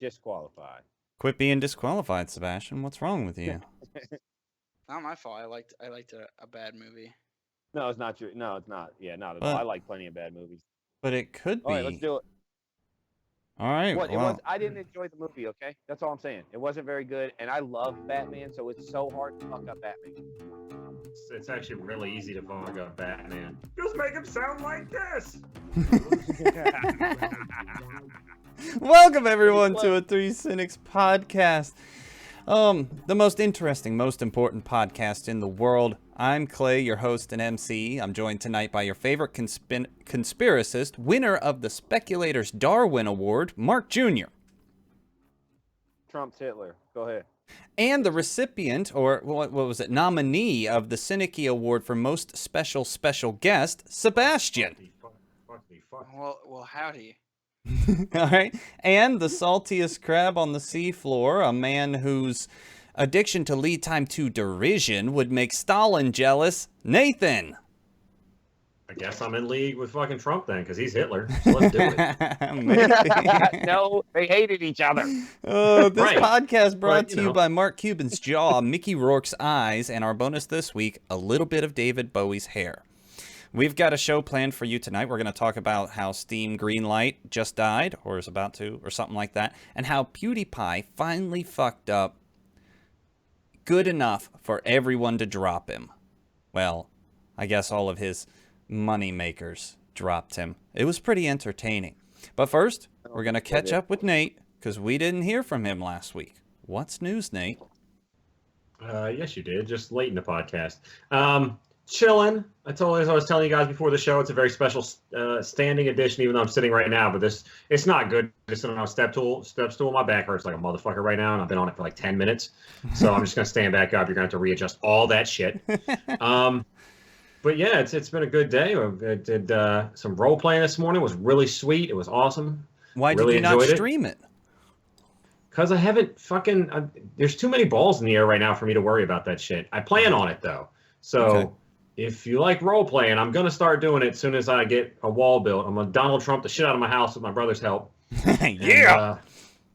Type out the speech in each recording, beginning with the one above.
Disqualified. Quit being disqualified, Sebastian. What's wrong with you? Not my fault. I liked a bad movie. No, it's not true. No, it's not. Yeah, not at But- all. I like plenty of bad movies. But it could be. All right, let's do it. All right. What? Well, I didn't enjoy the movie. Okay, that's all I'm saying. It wasn't very good, and I love Batman, so it's so hard to fuck up Batman. It's actually really easy to fuck up Batman. Just make him sound like this. welcome everyone to a Three Cynics podcast. The most interesting, most important podcast in the world. I'm Clay, your host and MC. I'm joined tonight by your favorite conspiracist, winner of the Speculators Darwin Award, Mark Jr. Trump's Hitler. Go ahead. And the recipient, or what was it, nominee of the Cynicky Award for Most Special Guest, Sebastian. Fuck. Well, howdy. All right. And the saltiest crab on the seafloor, a man whose addiction to lead time to derision would make Stalin jealous, Nathan. I guess I'm in league with fucking Trump then, because he's Hitler. So let's do it. Maybe. No, they hated each other. This Right. podcast brought Right, to you by Mark Cuban's jaw, Mickey Rourke's eyes, and our bonus this week, a little bit of David Bowie's hair. We've got a show planned for you tonight. We're going to talk about how Steam Greenlight just died, or is about to, or something like that, and how PewDiePie finally fucked up good enough for everyone to drop him. Well, I guess all of his money makers dropped him. It was pretty entertaining. But first, we're going to catch up with Nate, because we didn't hear from him last week. What's news, Nate? Yes, you did. Just late in the podcast. Chilling. As I was telling you guys before the show, it's a very special standing edition, even though I'm sitting right now. But it's not good. Just sitting on a step stool. My back hurts like a motherfucker right now, and I've been on it for like 10 minutes. So I'm just gonna stand back up. You're gonna have to readjust all that shit. But yeah, it's been a good day. I did some role playing this morning. It was really sweet. It was awesome. Why really did you not enjoyed it. stream it? Because I haven't there's too many balls in the air right now for me to worry about that shit. I plan on it, though. So Okay. If you like role-playing, I'm going to start doing it as soon as I get a wall built. I'm going to Donald Trump the shit out of my house with my brother's help. Yeah! And,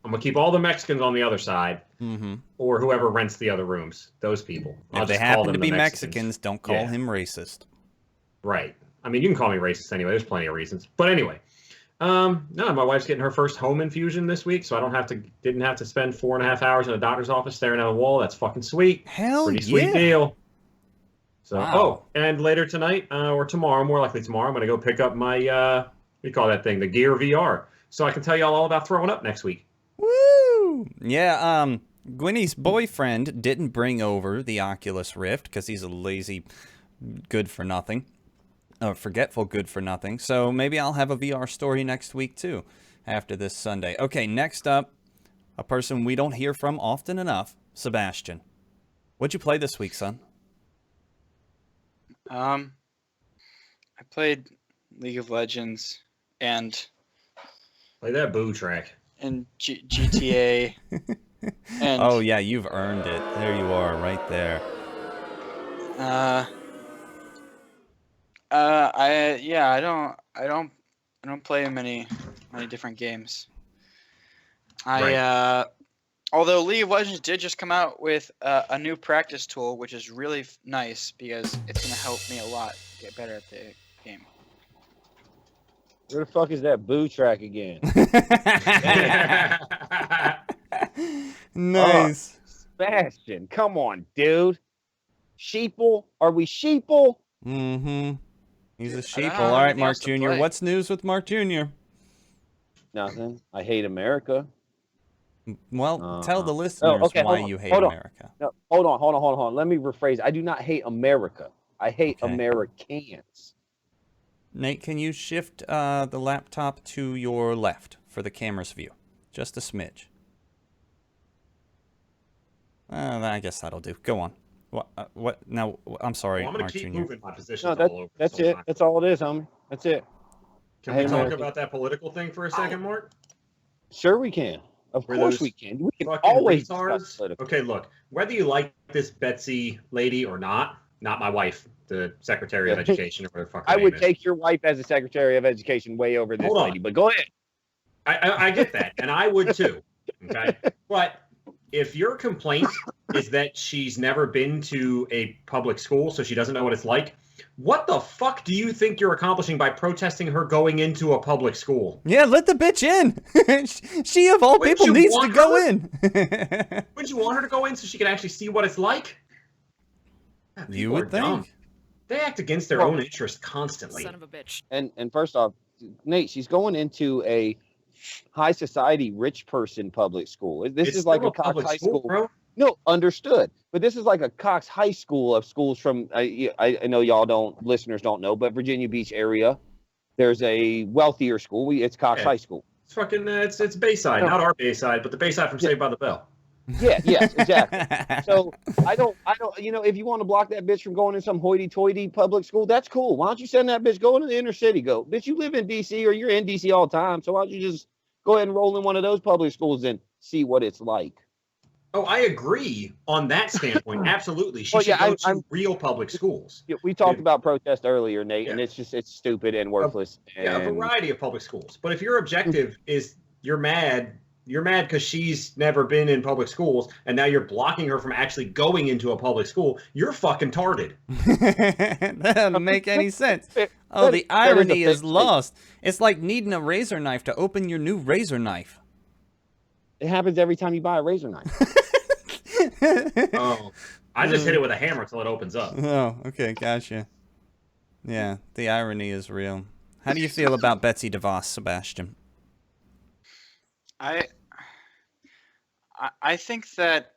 I'm going to keep all the Mexicans on the other side, Mm-hmm. or whoever rents the other rooms. Those people. I'll If they just call happen them to the be Mexicans, don't call Yeah. him racist. Right. I mean, you can call me racist anyway. There's plenty of reasons. But anyway, no, my wife's getting her first home infusion this week, so I didn't have to spend 4.5 hours in a doctor's office staring at a wall. That's fucking sweet. Hell Pretty yeah! sweet deal. So, Wow. and later tonight, or tomorrow, more likely tomorrow, I'm going to go pick up my, what do you call that thing? The Gear VR. So I can tell you all about throwing up next week. Woo! Yeah, Gwynny's boyfriend didn't bring over the Oculus Rift because he's a lazy good-for-nothing. Forgetful good-for-nothing. So maybe I'll have a VR story next week, too, after this Sunday. Okay, next up, a person we don't hear from often enough, Sebastian. What'd you play this week, son? I played League of Legends and Play that boo track. GTA. And Oh, yeah, you've earned it. There you are, right there. I don't play many different games. Although League of Legends did just come out with a new practice tool, which is really nice because it's going to help me a lot get better at the game. Where the fuck is that boo track again? Nice. Sebastian, come on, dude. Sheeple? Are we sheeple? Mm-hmm. He's a I sheeple. don't have All right, anything Mark else to Jr. play. What's news with Mark Jr.? Nothing. I hate America. Well, tell the listeners okay, why hold on, you hate hold on. America. No, hold on. Let me rephrase. I do not hate America. I hate Okay. Americans. Nate, can you shift the laptop to your left for the camera's view? Just a smidge. I guess that'll do. Go on. What? Now, I'm sorry, Well, I'm going Mark to keep Jr. moving my positions No, all over. that's so it. I'm not- That's all it is, homie. That's it. Can we Hey, talk America. about that political thing for a second, Mark? Sure we can. Of Were course those we can. We can Fucking always retards. discuss political. Okay, look, whether you like this Betsy lady or not my wife, the Secretary of Education or whatever the fuck her I name would is. take your wife as a Secretary of Education way over this Hold on. lady, but go ahead. I get that, and I would too. Okay, but if your complaint is that she's never been to a public school, so she doesn't know what it's like, what the fuck do you think you're accomplishing by protesting her going into a public school? Yeah, let the bitch in. She of all Wouldn't people you needs to want go her? in. Wouldn't you want her to go in so she can actually see what it's like? God, You people would are dumb. think. They act against their own interests constantly. Son of a bitch. And first off, Nate, she's going into a high society rich person public school. This It's is like still a Cox public High school, School. bro. No, understood. But this is like a Cox High School of schools from I know listeners don't know, but Virginia Beach area. There's a wealthier school. It's Cox Yeah. High School. It's fucking it's Bayside, not our Bayside, but the Bayside from Saved by the Bell. Yeah, yes, exactly. So I don't, if you want to block that bitch from going in some hoity-toity public school, that's cool. Why don't you send that bitch go into the inner city? Go, bitch, you live in D.C. or you're in D.C. all the time. So why don't you just go ahead and roll in one of those public schools and see what it's like? Oh, I agree on that standpoint. Absolutely, she Well, should yeah, go to real public schools. Yeah, we talked Yeah. about protest earlier, Nate, and Yeah. it's stupid and worthless. Yeah, a And variety of public schools. But if your objective is you're mad because she's never been in public schools, and now you're blocking her from actually going into a public school, you're fucking tarded. That doesn't make any sense. Oh, That- the that is a irony is fake lost. It's like needing a razor knife to open your new razor knife. it happens every time you buy a razor knife. Oh, I just hit it with a hammer until it opens up. Oh, okay, gotcha. Yeah, the irony is real. How do you feel about Betsy DeVos, Sebastian? I think that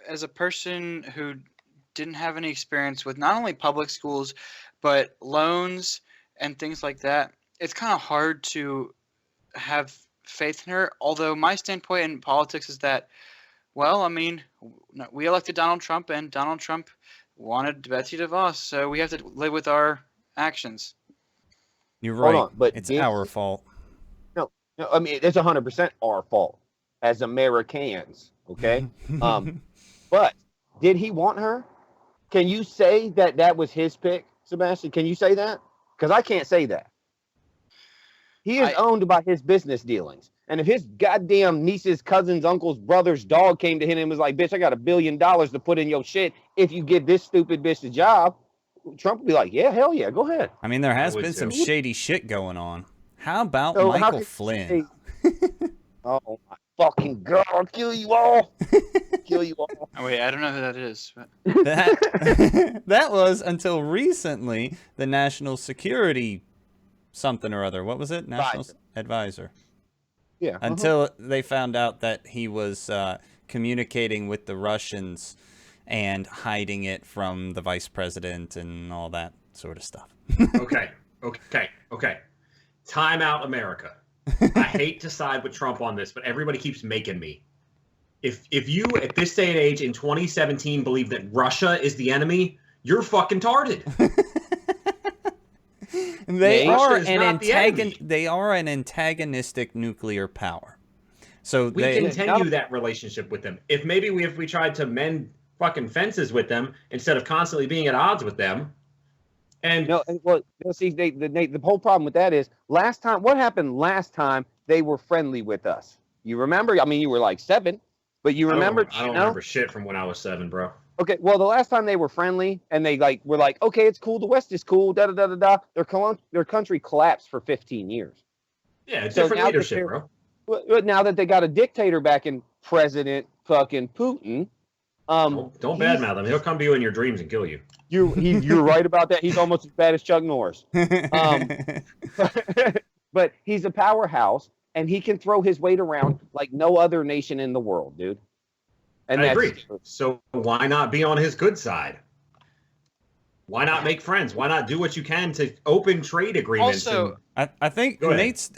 as a person who didn't have any experience with not only public schools but loans and things like that, it's kind of hard to have faith in her. Although my standpoint in politics is that, well, I mean, we elected Donald Trump, and Donald Trump wanted Betsy DeVos, so we have to live with our actions. You're Hold right. on, but it's did- our fault. No, I mean, it's 100% our fault as Americans, okay? But did he want her? Can you say that was his pick, Sebastian? Can you say that? Because I can't say that. He is owned by his business dealings. And if his goddamn niece's, cousin's, uncle's, brother's dog came to him and was like, bitch, I got $1 billion to put in your shit if you give this stupid bitch the job, Trump would be like, yeah, hell yeah, go ahead. I mean, there has would been some too. shady shit going on. How about So how Michael can you Flynn? Oh, my fucking God, I'll kill you all. Kill you all. Oh, wait, I don't know who that is. But That that was until recently the national security something or other. What was it? National advisor. Yeah. Until they found out that he was communicating with the Russians and hiding it from the vice president and all that sort of stuff. Okay. Time out, America. I hate to side with Trump on this, but everybody keeps making me. If you, at this day and age in 2017, believe that Russia is the enemy, you're fucking tarded. They Russia are is an not the enemy. They are an antagonistic nuclear power. So We they continue that relationship with them. If we tried to mend fucking fences with them instead of constantly being at odds with them, and No, well, see, the whole problem with that is what happened last time they were friendly with us? You remember? I mean, you were like 7, but you remember? I don't remember shit from when I was 7, bro. Okay, well, the last time they were friendly and they were like, okay, it's cool. The West is cool. Da da da da da. Their country collapsed for 15 years. Yeah, So different now that leadership, they're- bro. But now that they got a dictator back in President fucking Putin, Don't he's- badmouth him. He'll come to you in your dreams and kill you. You're right about that. He's almost as bad as Chuck Norris. But he's a powerhouse, and he can throw his weight around like no other nation in the world, dude. And I that's agree. So why not be on his good side? Why not make friends? Why not do what you can to open trade agreements? Also- I think Go ahead. Nate's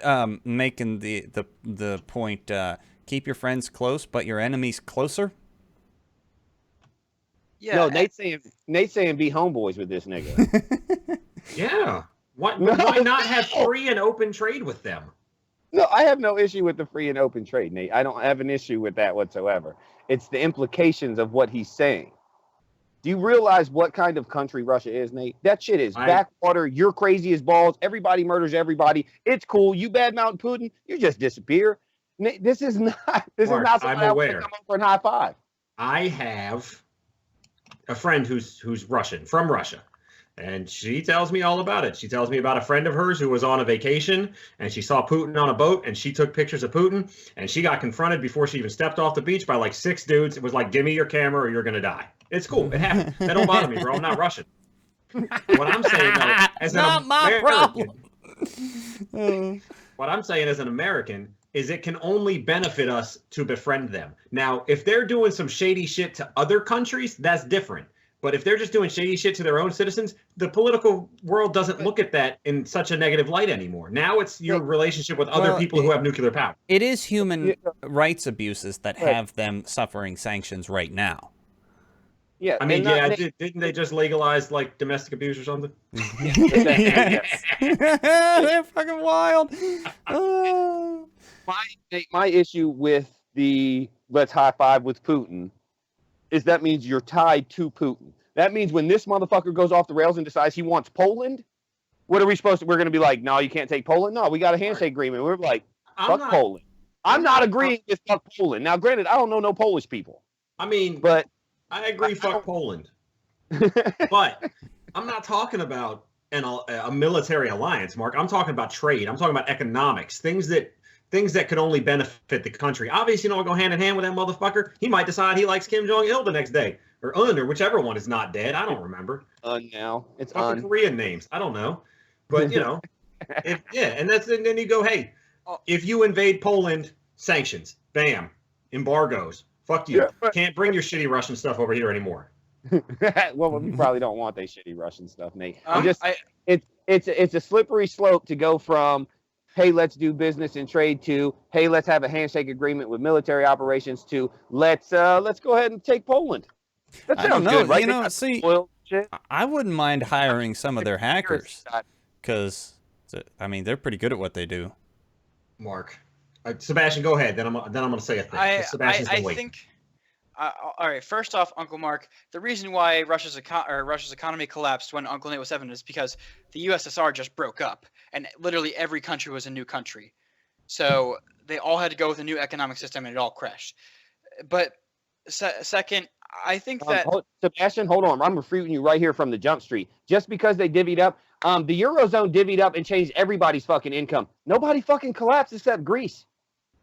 making the point. Keep your friends close, but your enemies closer. yeah, No, Nate's saying be homeboys with this nigga. yeah. Why No. not have free and open trade with them? No, I have no issue with the free and open trade, Nate. I don't have an issue with that whatsoever. It's the implications of what he's saying. Do you realize what kind of country Russia is, Nate? That shit is backwater. You're crazy as balls. Everybody murders everybody. It's cool. You badmouth Putin, you just disappear. Nate, this is not. This Mark, is not something I'm I want to aware. come over and high five. I have a friend who's Russian, from Russia. And she tells me all about it. She tells me about a friend of hers who was on a vacation and she saw Putin on a boat and she took pictures of Putin and she got confronted before she even stepped off the beach by like 6 dudes. It was like, give me your camera or you're going to die. It's cool. It happened. That don't bother me, bro. I'm not Russian. What I'm saying, though, as Not an my American, problem. what I'm saying as an American is it can only benefit us to befriend them. Now, if they're doing some shady shit to other countries, that's different. But if they're just doing shady shit to their own citizens, the political world doesn't look at that in such a negative light anymore. Now it's your relationship with other people who have nuclear power. It is human rights abuses that have them suffering sanctions right now. Yeah, I mean, and didn't they just legalize like domestic abuse or something? Yes. They're fucking wild. my issue with the let's high five with Putin is that means you're tied to Putin. That means when this motherfucker goes off the rails and decides he wants Poland, what are we supposed to? We're going to be like, no, you can't take Poland. No, we got a handshake agreement. We're like, fuck Poland. I'm not agreeing with fuck Poland. Now, granted, I don't know no Polish people. I mean, but I agree, fuck Poland. But I'm not talking about a military alliance, Mark. I'm talking about trade. I'm talking about economics, things that could only benefit the country. Obviously, you don't go hand in hand with that motherfucker. He might decide he likes Kim Jong-il the next day, or whichever one is not dead. I don't remember. Now it's fucking Korean names. I don't know, but you know, and then you go, hey, if you invade Poland, sanctions, bam, embargoes. Fuck you. Can't bring your shitty Russian stuff over here anymore. Well, we probably don't want that shitty Russian stuff, Nate. It's a slippery slope to go from, hey, let's do business and trade, to, hey, let's have a handshake agreement with military operations, to let's go ahead and take Poland. That sounds I don't know. good, right? You know, see, I wouldn't mind hiring some of their hackers because, I mean, they're pretty good at what they do. Mark, Sebastian, go ahead. Then I'm going to say a thing. Sebastian's been waiting. All right. First off, Uncle Mark, the reason why Russia's economy collapsed when Uncle Nate was 7 is because the USSR just broke up, and literally every country was a new country. So they all had to go with a new economic system, and it all crashed. But second, I think that Sebastian, hold on. I'm refuting you right here from the jump street. Just because they divvied up, the Eurozone divvied up and changed everybody's fucking income. Nobody fucking collapsed except Greece.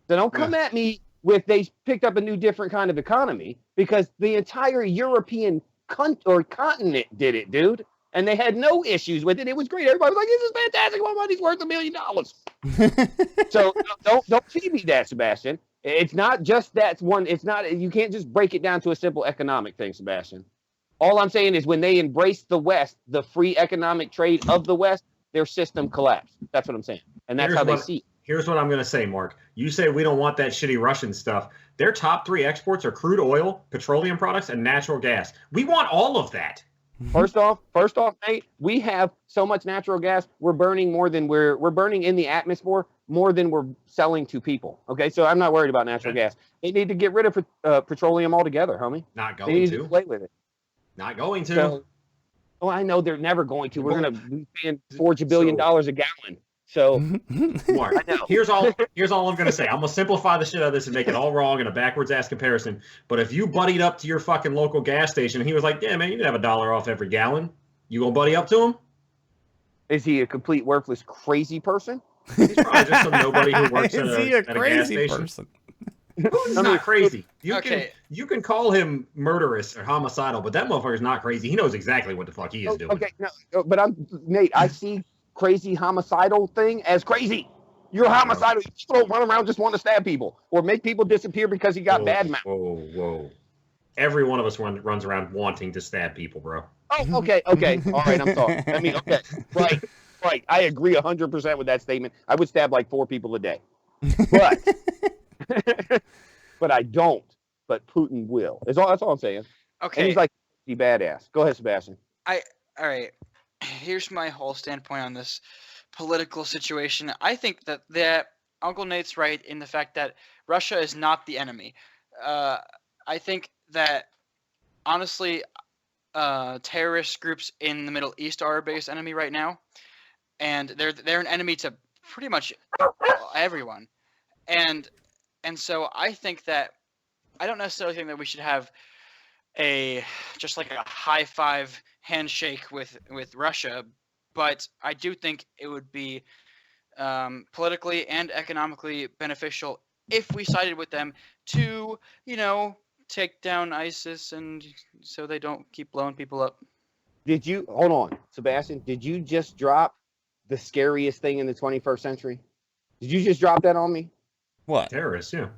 So don't come at me with they picked up a new different kind of economy, because the entire European continent did it, dude. And they had no issues with it. It was great. Everybody was like, this is fantastic. My money's worth $1 million. So don't feed me that, Sebastian. It's not just that one. It's not, you can't just break it down to a simple economic thing, Sebastian. All I'm saying is when they embraced the West, the free economic trade of the West, their system collapsed. That's what I'm saying. And that's how they see it. Here's what I'm going to say, Mark. You say we don't want that shitty Russian stuff. Their top 3 exports are crude oil, petroleum products, and natural gas. We want all of that. First off, Nate, we have so much natural gas. We're burning more than we're burning in the atmosphere more than we're selling to people. Okay, so I'm not worried about natural gas. They need to get rid of petroleum altogether, homie. Not they going need to play with it. Not going to. So, I know they're never going to. We're going to be paying $4 billion a gallon. So, Mark, here's all I'm going to say. I'm going to simplify the shit out of this and make it all wrong in a backwards ass comparison. But if you buddied up to your fucking local gas station and he was like, yeah, man, you can have $1 off every gallon, you going to buddy up to him? Is he a complete worthless crazy person? He's probably just some nobody who works at a gas station. Person? Who's not crazy? You can call him murderous or homicidal, but that motherfucker's not crazy. He knows exactly what the fuck he is doing. Okay, no, but Nate, I see crazy homicidal thing as crazy. You're homicidal. You just don't run around just want to stab people or make people disappear because he got bad mouth. Whoa. Every one of us runs around wanting to stab people, bro. Oh, okay. All right, I'm sorry. I mean, okay. Right. I agree 100% with that statement. I would stab like 4 people a day. But but I don't. But Putin will. That's all I'm saying. Okay. And he's like he badass. Go ahead, Sebastian. All right. Here's my whole standpoint on this political situation. I think that Uncle Nate's right in the fact that Russia is not the enemy. I think that honestly, terrorist groups in the Middle East are our biggest enemy right now, and they're an enemy to pretty much everyone. And And so I think that I don't necessarily think that we should have just like a high five handshake with Russia, but I do think it would be politically and economically beneficial if we sided with them to, take down ISIS and so they don't keep blowing people up. Did you hold on, Sebastian? Did you just drop the scariest thing in the 21st century? Did you just drop that on me? What? Terrorists, yeah.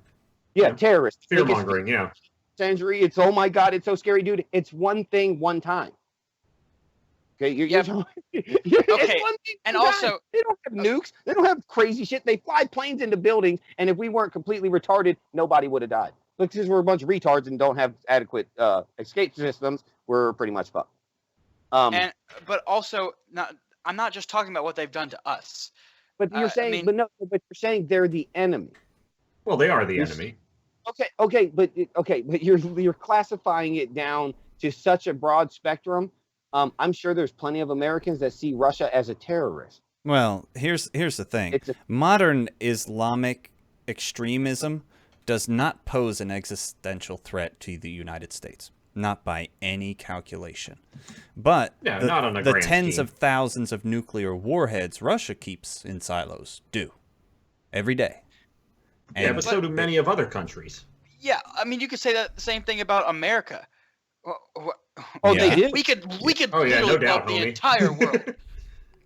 Yeah, terrorists. Fear mongering, yeah. Century. It's oh my god, it's so scary, dude. It's one thing, one time. Okay, Yep. It's Okay, one thing, and one also time. They don't have nukes. They don't have crazy shit. They fly planes into buildings, and if we weren't completely retarded, nobody would have died. Look, since we're a bunch of retards and don't have adequate escape systems, we're pretty much fucked. But also, I'm not just talking about what they've done to us. But you're saying, but you're saying they're the enemy. Well, they are the enemy. But you're classifying it down to such a broad spectrum. I'm sure there's plenty of Americans that see Russia as a terrorist. Well, here's the thing. Modern Islamic extremism does not pose an existential threat to the United States. Not by any calculation. But not on a the grand tens scheme. of thousands of nuclear warheads Russia keeps in silos do. Every day. Yeah, but so do many of other countries. Yeah, I mean, you could say that the same thing about America. They did? We could Oh, yeah, literally no blow doubt, up the homie. entire world.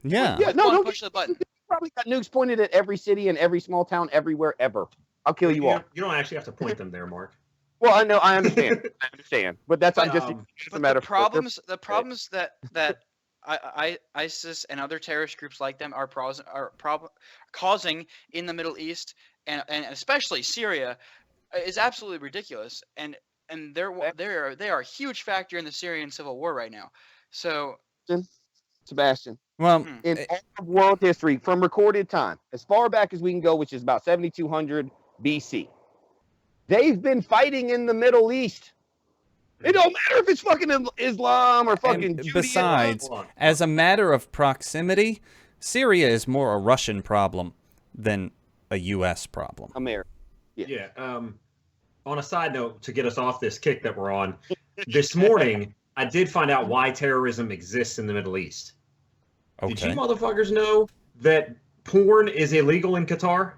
Yeah. Yeah, no, push the button. Probably got nukes pointed at every city and every small town everywhere ever. I'll kill you all. You don't actually have to point them there, Mark. Well, I know, I understand, but that's I'm just. But the problems that ISIS and other terrorist groups like them are causing in the Middle East and especially Syria is absolutely ridiculous. And they are a huge factor in the Syrian civil war right now. So, Sebastian, well, in all of world history, from recorded time, as far back as we can go, which is about 7,200 BC, they've been fighting in the Middle East. It don't matter if it's fucking Islam or fucking Judaism. Besides, as a matter of proximity, Syria is more a Russian problem than a U.S. problem. America. Yeah. On a side note, to get us off this kick that we're on, this morning I did find out why terrorism exists in the Middle East. Okay. Did you motherfuckers know that porn is illegal in Qatar?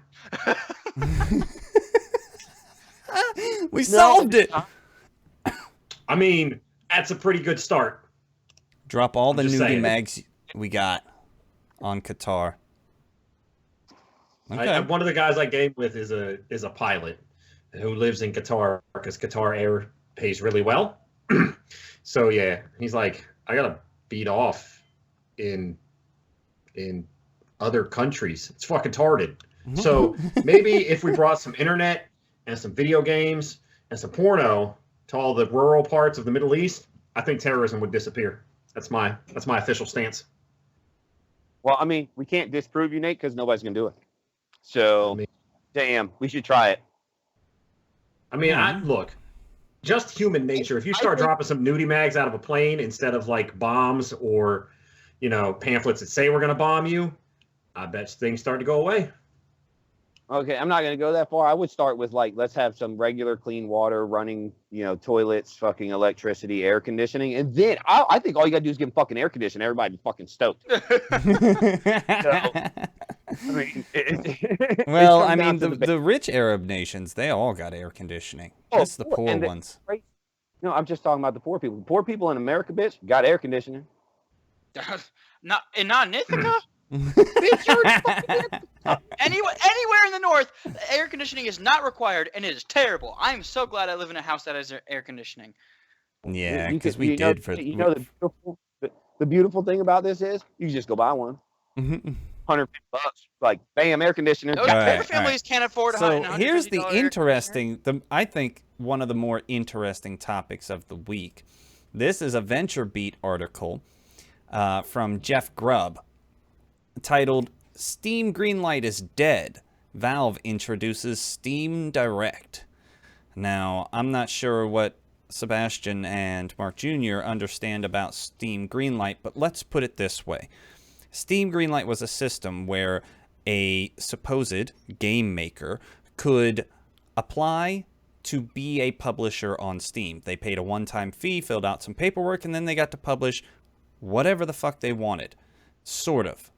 We solved it. I mean, that's a pretty good start. Drop all the just nudie saying. mags we got on Qatar. Okay. One of the guys I game with is a pilot who lives in Qatar because Qatar Air pays really well. So yeah, he's like, I gotta beat off in other countries. It's fucking retarded. So maybe if we brought some internet and some video games and some porno to all the rural parts of the Middle East, I think terrorism would disappear. That's my official stance. Well, I mean, we can't disprove you, Nate, because nobody's gonna do it. So, damn, we should try it. I mean, look, just human nature. If you start dropping some nudie mags out of a plane instead of like bombs or, pamphlets that say we're going to bomb you, I bet things start to go away. Okay, I'm not going to go that far. I would start with let's have some regular clean water, running, toilets, fucking electricity, air conditioning, and then I think all you got to do is give them fucking air conditioning. Everybody be fucking stoked. Well, I mean, the rich Arab nations, they all got air conditioning. Just the poor ones. No, I'm just talking about the poor people. Poor people in America, bitch, got air conditioning. Not in Ithaca. Anywhere in the north, air conditioning is not required, and it is terrible. I am so glad I live in a house that has air conditioning. Yeah, because we did for the beautiful thing about this is you just go buy one. $150, like bam, air conditioner. Families can't afford a So here's the interesting, I think one of the more interesting topics of the week. This is a VentureBeat article from Jeff Grubb titled "Steam Greenlight is Dead. Valve introduces Steam Direct." Now, I'm not sure what Sebastian and Mark Jr. understand about Steam Greenlight, but let's put it this way. Steam Greenlight was a system where a supposed game maker could apply to be a publisher on Steam. They paid a one-time fee, filled out some paperwork, and then they got to publish whatever the fuck they wanted. Sort of.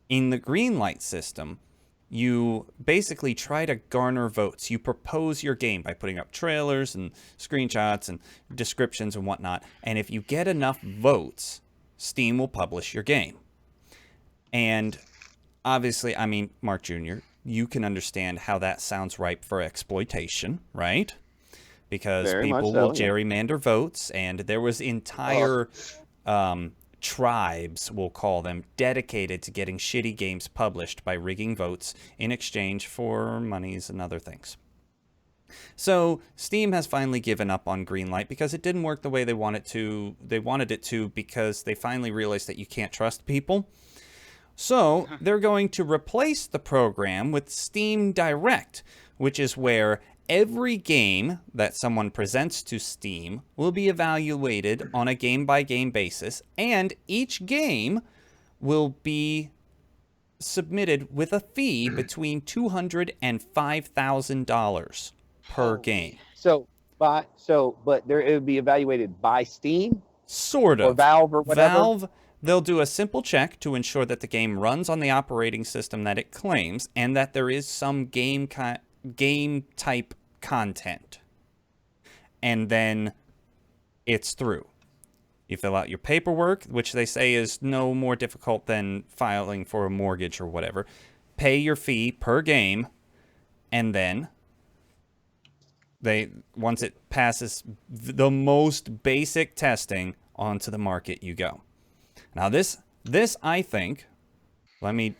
In the Greenlight system, you basically try to garner votes. You propose your game by putting up trailers and screenshots and descriptions and whatnot. And if you get enough votes, Steam will publish your game. And obviously, I mean, Mark Jr., you can understand how that sounds ripe for exploitation, right? Because Very people much so, will yeah. gerrymander votes, and there was entire tribes, we'll call them, dedicated to getting shitty games published by rigging votes in exchange for monies and other things. So Steam has finally given up on Greenlight because it didn't work the way they wanted it to because they finally realized that you can't trust people. So they're going to replace the program with Steam Direct, which is where every game that someone presents to Steam will be evaluated on a game-by-game basis, and each game will be submitted with a fee between $200 and $5,000 per game. But it would be evaluated by Steam Sort or of. Valve or whatever. Valve, they'll do a simple check to ensure that the game runs on the operating system that it claims and that there is some game type content. And then it's through. You fill out your paperwork, which they say is no more difficult than filing for a mortgage or whatever. Pay your fee per game, and then once it passes the most basic testing, onto the market you go. Now this I think, let me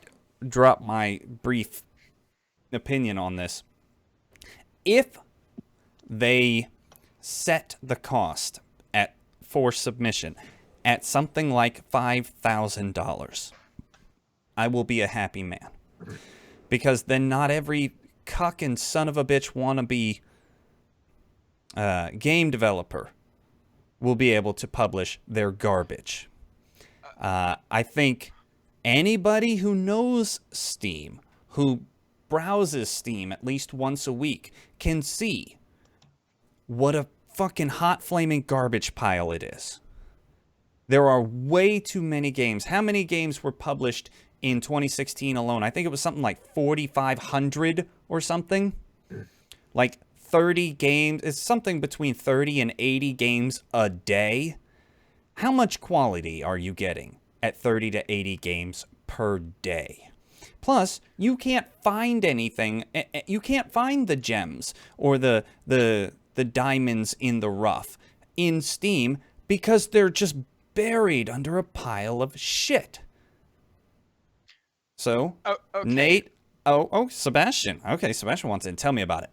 drop my brief opinion on this. If they set the cost for submission at something like $5,000, I will be a happy man. Because then not every cuck and son of a bitch wannabe game developer will be able to publish their garbage. I think anybody who knows Steam, who browses Steam at least once a week, can see what a fucking hot flaming garbage pile it is. There are way too many games. How many games were published in 2016 alone? I think it was something like 4,500 or something. Like 30 games. It's something between 30 and 80 games a day. How much quality are you getting at 30 to 80 games per day? Plus, you can't find anything. You can't find the gems or the diamonds in the rough in Steam because they're just buried under a pile of shit. So, okay. Nate, Sebastian. Okay, Sebastian wants in. Tell me about it.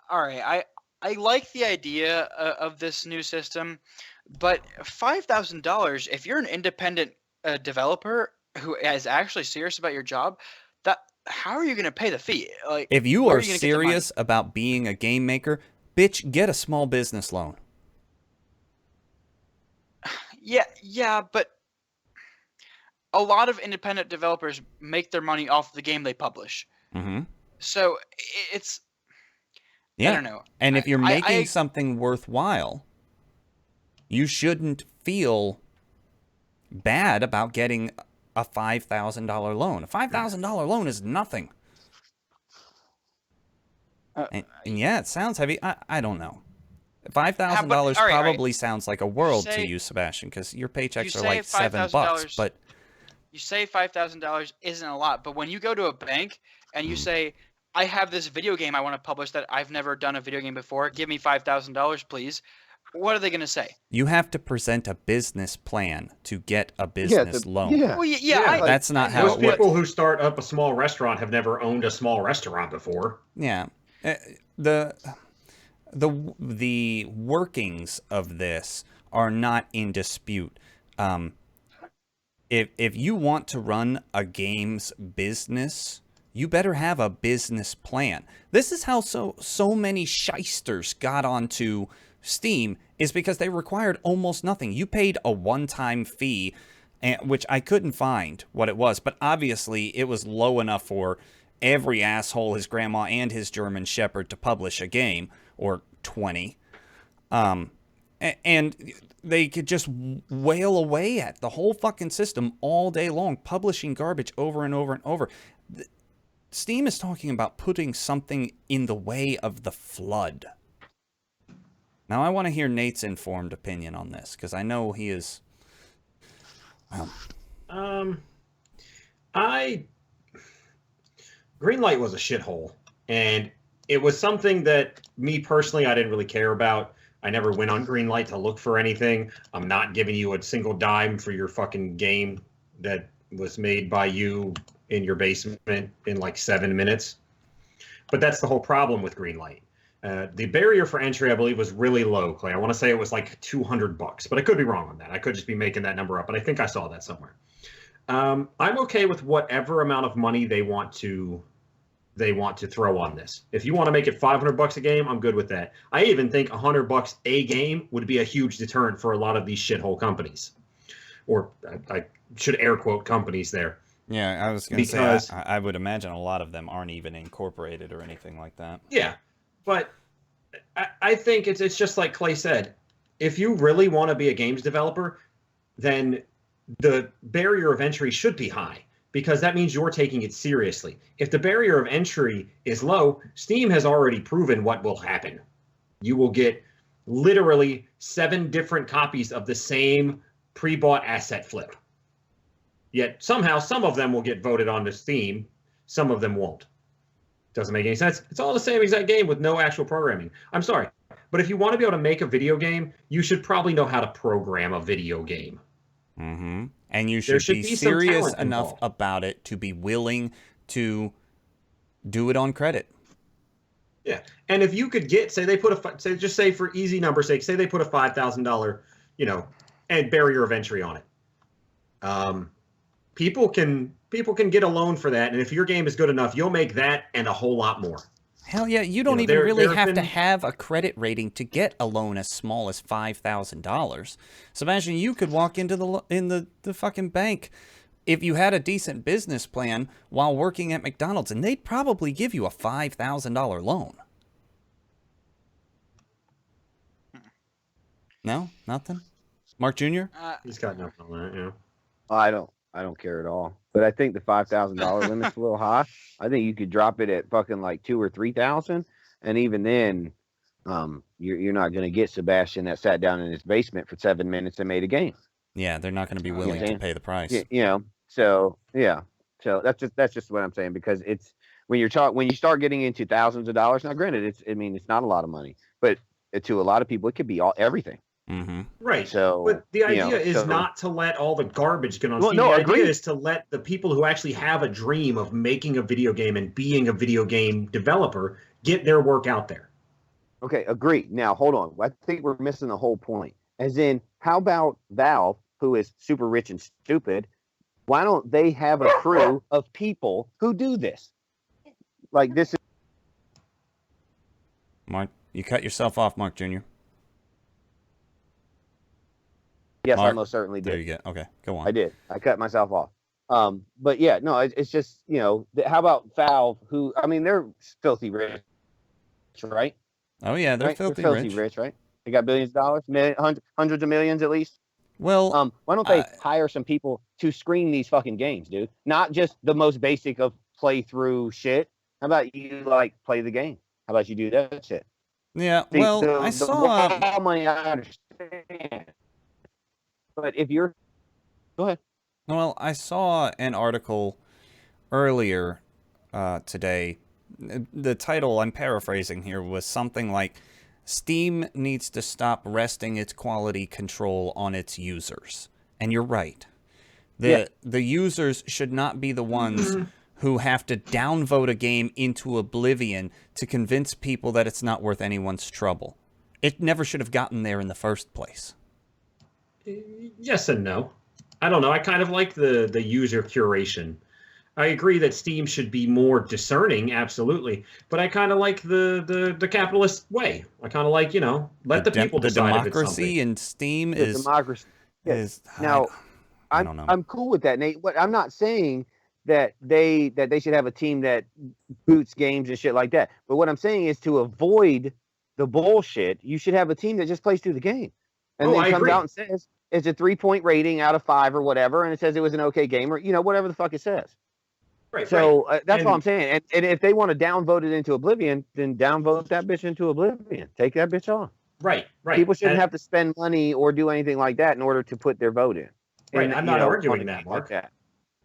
All right, I like the idea of this new system, but $5,000. If you're an independent developer who is actually serious about your job, how are you going to pay the fee? Like, if you where are you gonna get the money? serious about being a game maker, bitch, get a small business loan. Yeah, but a lot of independent developers make their money off the game they publish. Mm-hmm. So it's Yeah. I don't know. And if you're I- making something worthwhile, you shouldn't feel bad about getting a $5,000 loan. A $5,000 loan is nothing. And yeah, it sounds heavy. I don't know. $5,000 all right, probably sounds like a world to say- you, Sebastian, because your paychecks you are say like $7. $5,000 But You say $5,000 isn't a lot, but when you go to a bank and you say, I have this video game I want to publish that I've never done a video game before, give me $5,000, please. What are they going to say? you have to present a business plan to get a business loan. Yeah. Well, Yeah, That's not how Most it works. people who start up a small restaurant have never owned a small restaurant before. Yeah. The workings of this are not in dispute. If you want to run a games business, you better have a business plan. This is how so many shysters got onto Steam, is because they required almost nothing. You paid a one-time fee, which I couldn't find what it was, but obviously it was low enough for every asshole, his grandma, and his German Shepherd to publish a game, or 20. And they could just wail away at the whole fucking system all day long, publishing garbage over and over and over. Steam is talking about putting something in the way of the flood. Now, I want to hear Nate's informed opinion on this, because I know he is... Well. Greenlight was a shithole, and it was something that me personally I didn't really care about. I never went on Greenlight to look for anything. I'm not giving you a single dime for your fucking game that was made by you in your basement in like 7 minutes. But that's the whole problem with Greenlight. The barrier for entry, I believe, was really low, Clay. I want to say it was like $200, but I could be wrong on that. I could just be making that number up, but I think I saw that somewhere. I'm okay with whatever amount of money they want to throw on this. If you want to make it $500 a game, I'm good with that. I even think $100 a game would be a huge deterrent for a lot of these shithole companies, or I should air quote companies there. Yeah, I was going to say I would imagine a lot of them aren't even incorporated or anything like that. Yeah, but I think it's just like Clay said. If you really want to be a games developer, then the barrier of entry should be high, because that means you're taking it seriously. If the barrier of entry is low, Steam has already proven what will happen. You will get literally 7 different copies of the same pre-bought asset flip. Yet somehow some of them will get voted onto Steam, some of them won't. Doesn't make any sense. It's all the same exact game with no actual programming. I'm sorry, but if you want to be able to make a video game, you should probably know how to program a video game. Mm-hmm. And you should be serious enough about it to be willing to do it on credit. Yeah, and if you could get, say they put just say for easy number's sake, say they put a $5,000, and barrier of entry on it. People can get a loan for that, and if your game is good enough, you'll make that and a whole lot more. Hell yeah, you don't even really have to have a credit rating to get a loan as small as $5,000. So imagine you could walk into the fucking bank if you had a decent business plan while working at McDonald's, and they'd probably give you a $5,000 loan. No? Nothing? Mark Jr.? He's got nothing on that, yeah. I don't care at all. But I think the $5,000 limit's a little high. I think you could drop it at fucking like 2,000 or 3,000, and even then, you're not going to get Sebastian that sat down in his basement for 7 minutes and made a game. Yeah, they're not going to be willing to pay the price. So yeah, so that's just what I'm saying, because it's when you start getting into thousands of dollars. Now, granted, it's not a lot of money, but to a lot of people, it could be everything. Mm-hmm. Right. So, but the idea is not to let all the garbage get on Steam. No, the idea is to let the people who actually have a dream of making a video game and being a video game developer get their work out there. Okay, agree. Now, hold on. I think we're missing the whole point. As in, how about Valve, who is super rich and stupid? Why don't they have a crew of people who do this? Like this is... Mark, you cut yourself off, Mark Jr. Yes, Mark, I most certainly did. There you go. Okay, go on. I did. I cut myself off. But yeah, no, it's just, how about Valve, who, I mean, they're filthy rich, right? Oh yeah, they're right? filthy rich, right? They got billions of dollars, hundreds of millions at least. Well, why don't they hire some people to screen these fucking games, dude? Not just the most basic of playthrough shit. How about you play the game? How about you do that shit? Yeah. See, I saw money. I understand, but if you're, go ahead. Well, I saw an article earlier today. The title, I'm paraphrasing here, was something like, Steam needs to stop resting its quality control on its users. And you're right. The users should not be the ones who have to downvote a game into oblivion to convince people that it's not worth anyone's trouble. It never should have gotten there in the first place. Yes and no. I don't know. I kind of like the user curation. I agree that Steam should be more discerning, absolutely. But I kind of like the capitalist way. I kind of like, let the people decide. The democracy in Steam is... Democracy. Is now, I don't know. I'm cool with that, Nate. What I'm not saying that they should have a team that boots games and shit like that. But what I'm saying is, to avoid the bullshit, you should have a team that just plays through the game, and then I comes agree. out and says it's a 3-point rating out of 5 or whatever, and it says it was an okay game, or whatever the fuck it says. Right. So that's And- all I'm saying. And if they want to downvote it into oblivion, then downvote that bitch into oblivion. Take that bitch off. Right. People shouldn't And- have to spend money or do anything like that in order to put their vote in. Right. And, I'm you not know, arguing on a that, game Mark. like that.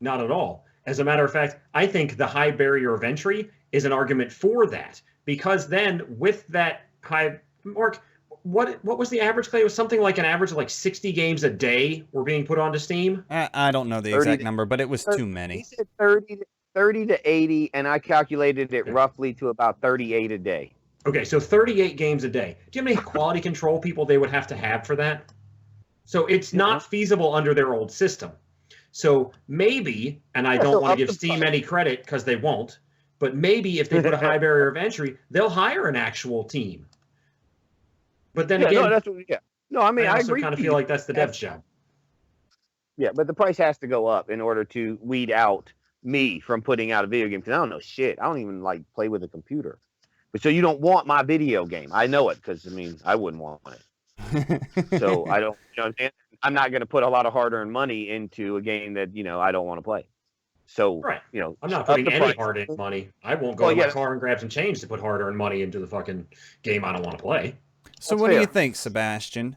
Not at all. As a matter of fact, I think the high barrier of entry is an argument for that, because then with that high, Mark, what was the average play? It was something like an average of like 60 games a day were being put onto Steam. I don't know the 30 exact to- number, but it was too He many. said 30 to 80, and I calculated it roughly to about 38 a day. Okay, so 38 games a day. Do you have any quality control people they would have to have for that? So it's not feasible under their old system. So maybe, and I don't want to give Steam any credit because they won't, but maybe if they put a high barrier of entry, they'll hire an actual team. But then again, no, I mean, I also agree. kind of feel like that's the dev's job. Yeah, but the price has to go up in order to weed out me from putting out a video game, because I don't know shit. I don't even like play with a computer. But so you don't want my video game. I know it, because I mean, I wouldn't want it. So I don't, you know what I'm saying? I'm not going to put a lot of hard-earned money into a game that, I don't want to play. So, Right. I'm not putting any hard-earned money. I won't go to my car and grab some change to put hard-earned money into the fucking game I don't want to play. So what do you think, Sebastian?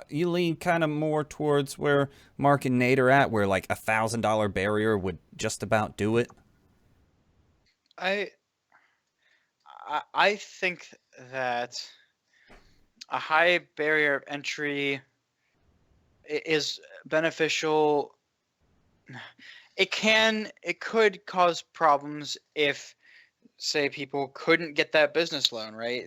You lean kind of more towards where Mark and Nate are at, where like $1,000 barrier would just about do it? I think that a high barrier of entry is beneficial. It could cause problems if, say, people couldn't get that business loan, right?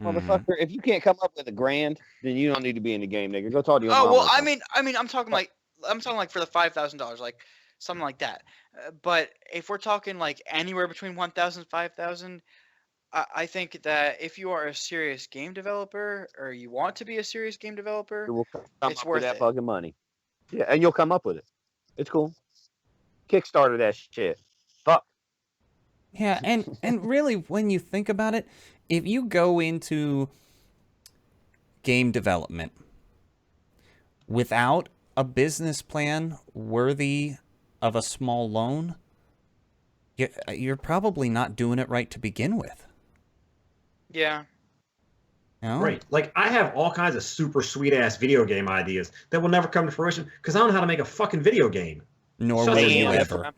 Motherfucker, if you can't come up with $1,000, then you don't need to be in the game, nigga. Go talk to your mom. Oh well, I mean, I'm talking like for the $5,000, like something like that. But if we're talking like anywhere between 1,000 and 5,000, I think that if you are a serious game developer, or you want to be a serious game developer, it's worth that fucking money. Yeah, and you'll come up with it. It's cool. Kickstarter that shit. Fuck. Yeah, and really, when you think about it, if you go into game development without a business plan worthy of a small loan, you're probably not doing it right to begin with. Yeah. No? Right. Like, I have all kinds of super sweet-ass video game ideas that will never come to fruition because I don't know how to make a fucking video game. Nor will you ever.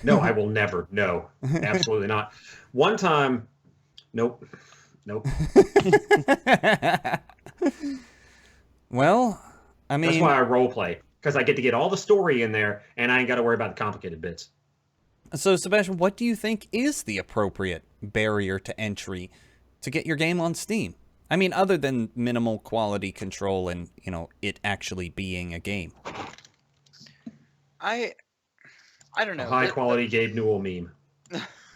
No, I will never. No, absolutely not. One time, nope. Well, I mean... That's why I role play, because I get all the story in there, and I ain't got to worry about the complicated bits. So, Sebastian, what do you think is the appropriate barrier to entry to get your game on Steam? I mean, other than minimal quality control and, it actually being a game. I don't know. A high quality Gabe Newell meme.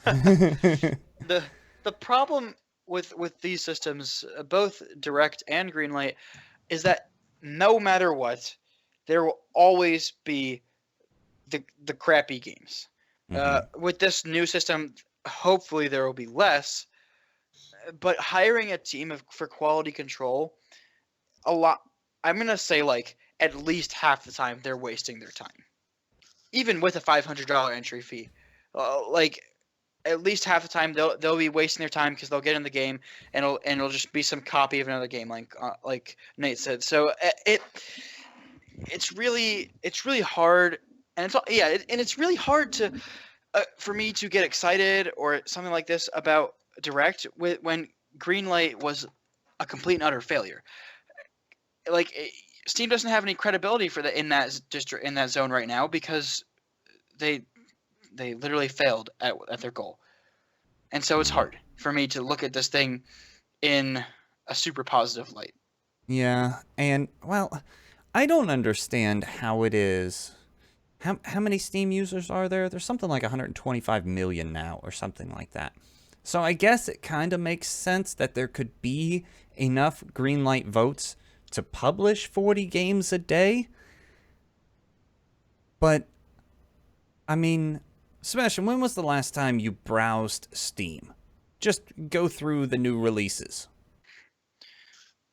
The problem with these systems, both Direct and Greenlight, is that no matter what, there will always be the crappy games. With this new system, hopefully there will be less. But hiring a team for quality control, I'm gonna say like at least half the time they're wasting their time. Even with a $500 entry fee, like at least half the time they'll be wasting their time because they'll get in the game and it'll just be some copy of another game, like Nate said. So it's really hard, and it's really hard to for me to get excited or something like this about Direct when Greenlight was a complete and utter failure. Like, Steam doesn't have any credibility for in that zone right now because they literally failed at their goal, and so it's hard for me to look at this thing in a super positive light. Yeah, and well, I don't understand how it is. How many Steam users are there? There's something like 125 million now, or something like that. So I guess it kind of makes sense that there could be enough Greenlight votes to publish 40 games a day. But, I mean, Sebastian, when was the last time you browsed Steam? Just go through the new releases.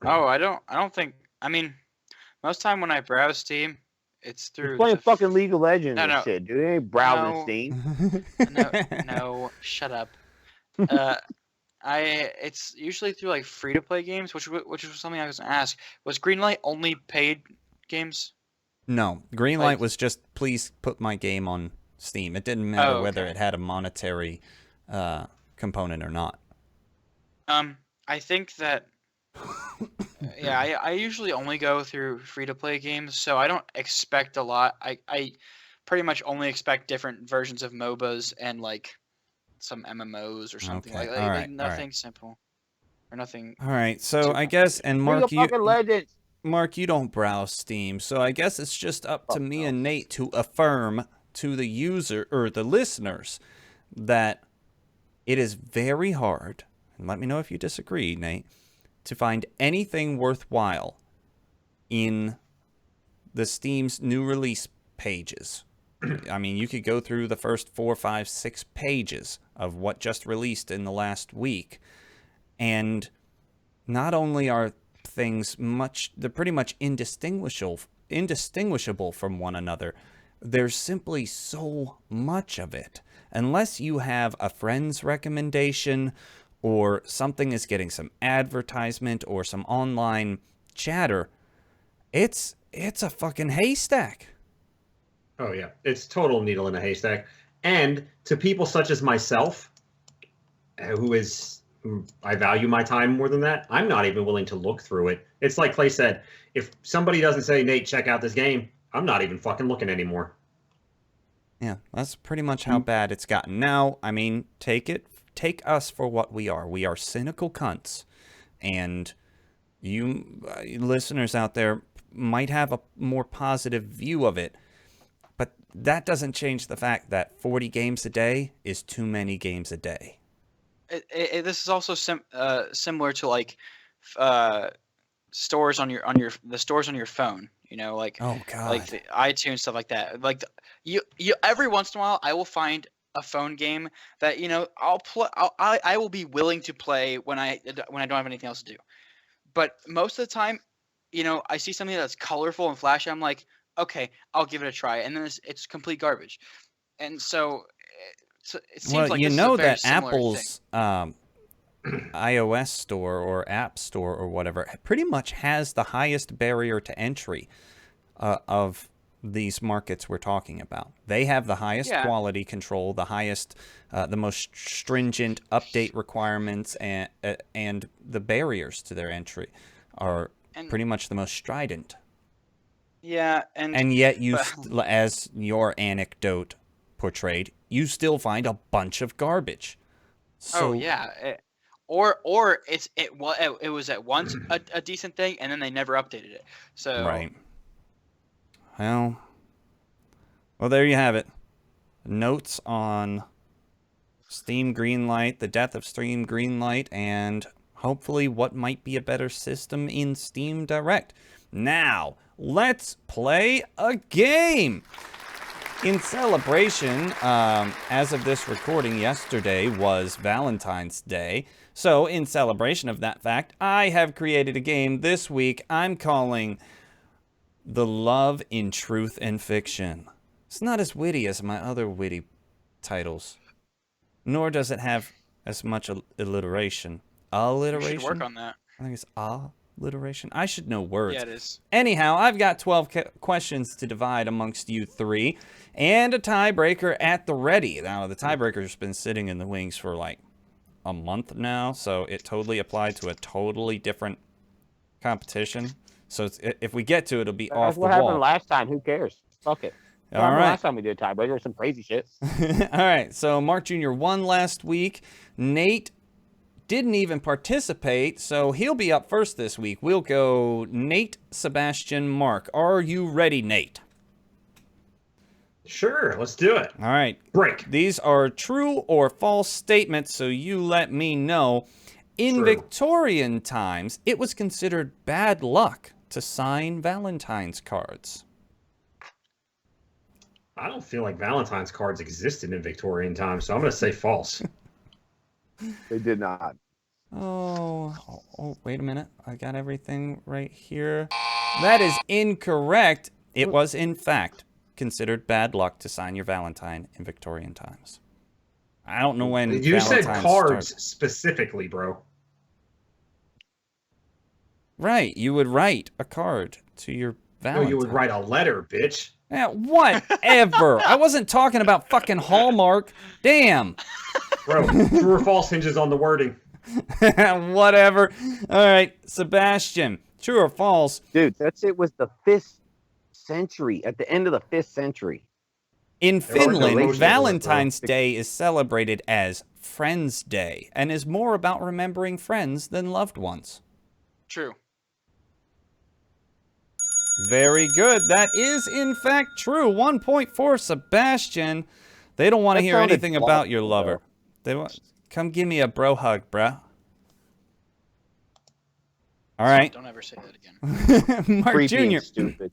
Oh, I don't think. I mean, most time when I browse Steam, it's He's through playing the. fucking League of Legends No, and no, shit, dude. He ain't browsing no, Steam. no. Shut up. Uh, it's usually through like free to play games, which was something I was gonna ask. Was Greenlight only paid games? No, Greenlight Like, was just, please put my game on Steam. It didn't matter oh, whether okay. it had a monetary component or not. I think that. Yeah, I usually only go through free to play games, so I don't expect a lot. I pretty much only expect different versions of MOBAs and like some MMOs or something Okay, like all right, nothing simple or nothing all right. So too I guess, complicated. and League of fucking Legends. Mark, you don't browse Steam, so I guess it's just up to Fuck me no. and Nate to affirm to the user or the listeners that it is very hard, and let me know if you disagree, Nate, to find anything worthwhile in the Steam's new release pages. I mean, you could go through the first 4, 5, 6 pages of what just released in the last week, and not only are things they're pretty much indistinguishable from one another, there's simply so much of it. Unless you have a friend's recommendation or something is getting some advertisement or some online chatter, it's a fucking haystack. Oh yeah, it's total needle in a haystack. And to people such as myself, who I value my time more than that, I'm not even willing to look through it. It's like Clay said, if somebody doesn't say, Nate, check out this game, I'm not even fucking looking anymore. Yeah, that's pretty much how bad it's gotten. Now, I mean, take us for what we are. We are cynical cunts. And you listeners out there might have a more positive view of it. But that doesn't change the fact that 40 games a day is too many games a day. This is also similar to like stores on the stores on your phone. You know, like Oh God. like the iTunes stuff like that. Like you every once in a while I will find a phone game that I will be willing to play when I don't have anything else to do. But most of the time, I see something that's colorful and flashy. I'm like, okay, I'll give it a try, and then it's complete garbage. And so it seems Well, like you this is a know very that similar thing. Apple's iOS store or App Store or whatever pretty much has the highest barrier to entry of these markets we're talking about. They have the highest Yeah. quality control, the highest, the most stringent update requirements, and the barriers to their entry are And pretty much the most strident. yeah, And yet, but- as your anecdote portrayed, you still find a bunch of garbage. So, oh yeah, or it was at once a decent thing, and then they never updated it. So right. Well, there you have it. Notes on Steam Greenlight, the death of Steam Greenlight, and hopefully what might be a better system in Steam Direct. Now, let's play a game. In celebration, as of this recording, yesterday was Valentine's Day. So, in celebration of that fact, I have created a game this week I'm calling The Love in Truth and Fiction. It's not as witty as my other witty titles, nor does it have as much alliteration. you should work Alliteration? on that. I think it's alliteration. I should know words. Yeah, it is. Anyhow, I've got 12 questions to divide amongst you three, and a tiebreaker at the ready. Now, the tiebreaker's been sitting in the wings for like a month now, so it totally applied to a totally different competition. So if we get to it, it'll be off That's the what happened wall. last time. Who cares? Fuck it. What All happened right. last time we did a tiebreaker? Some crazy shit. All right, so Mark Jr. won last week. Nate didn't even participate, so he'll be up first this week. We'll go Nate, Sebastian, Mark. Are you ready, Nate? Sure, let's do it. All right. Break. These are true or false statements, so you let me know. In True. Victorian times, it was considered bad luck to sign Valentine's cards. I don't feel like Valentine's cards existed in Victorian times, so I'm going to say false. They did not. Oh, wait a minute. I got everything right here. That is incorrect. It was, in fact, considered bad luck to sign your Valentine in Victorian times. I don't know when You said Valentine's cards started. specifically, bro. Right, you would write a card to your No, Valentine. you would write a letter, bitch. Yeah, whatever. I wasn't talking about fucking Hallmark. Damn. Bro, true or false hinges on the wording. Whatever. All right, Sebastian. True or false? Dude, that shit was the 5th century, at the end of the 5th century. In There are no Finland, emotions, Valentine's Day is celebrated as Friends Day and is more about remembering friends than loved ones. True. Very good. That is, in fact, true. 1 point for Sebastian. They don't want to That hear sounded anything about your plausible, lover. They want, come give me a bro hug, bruh. All right. Don't ever say that again. Mark Creepy and Jr. stupid.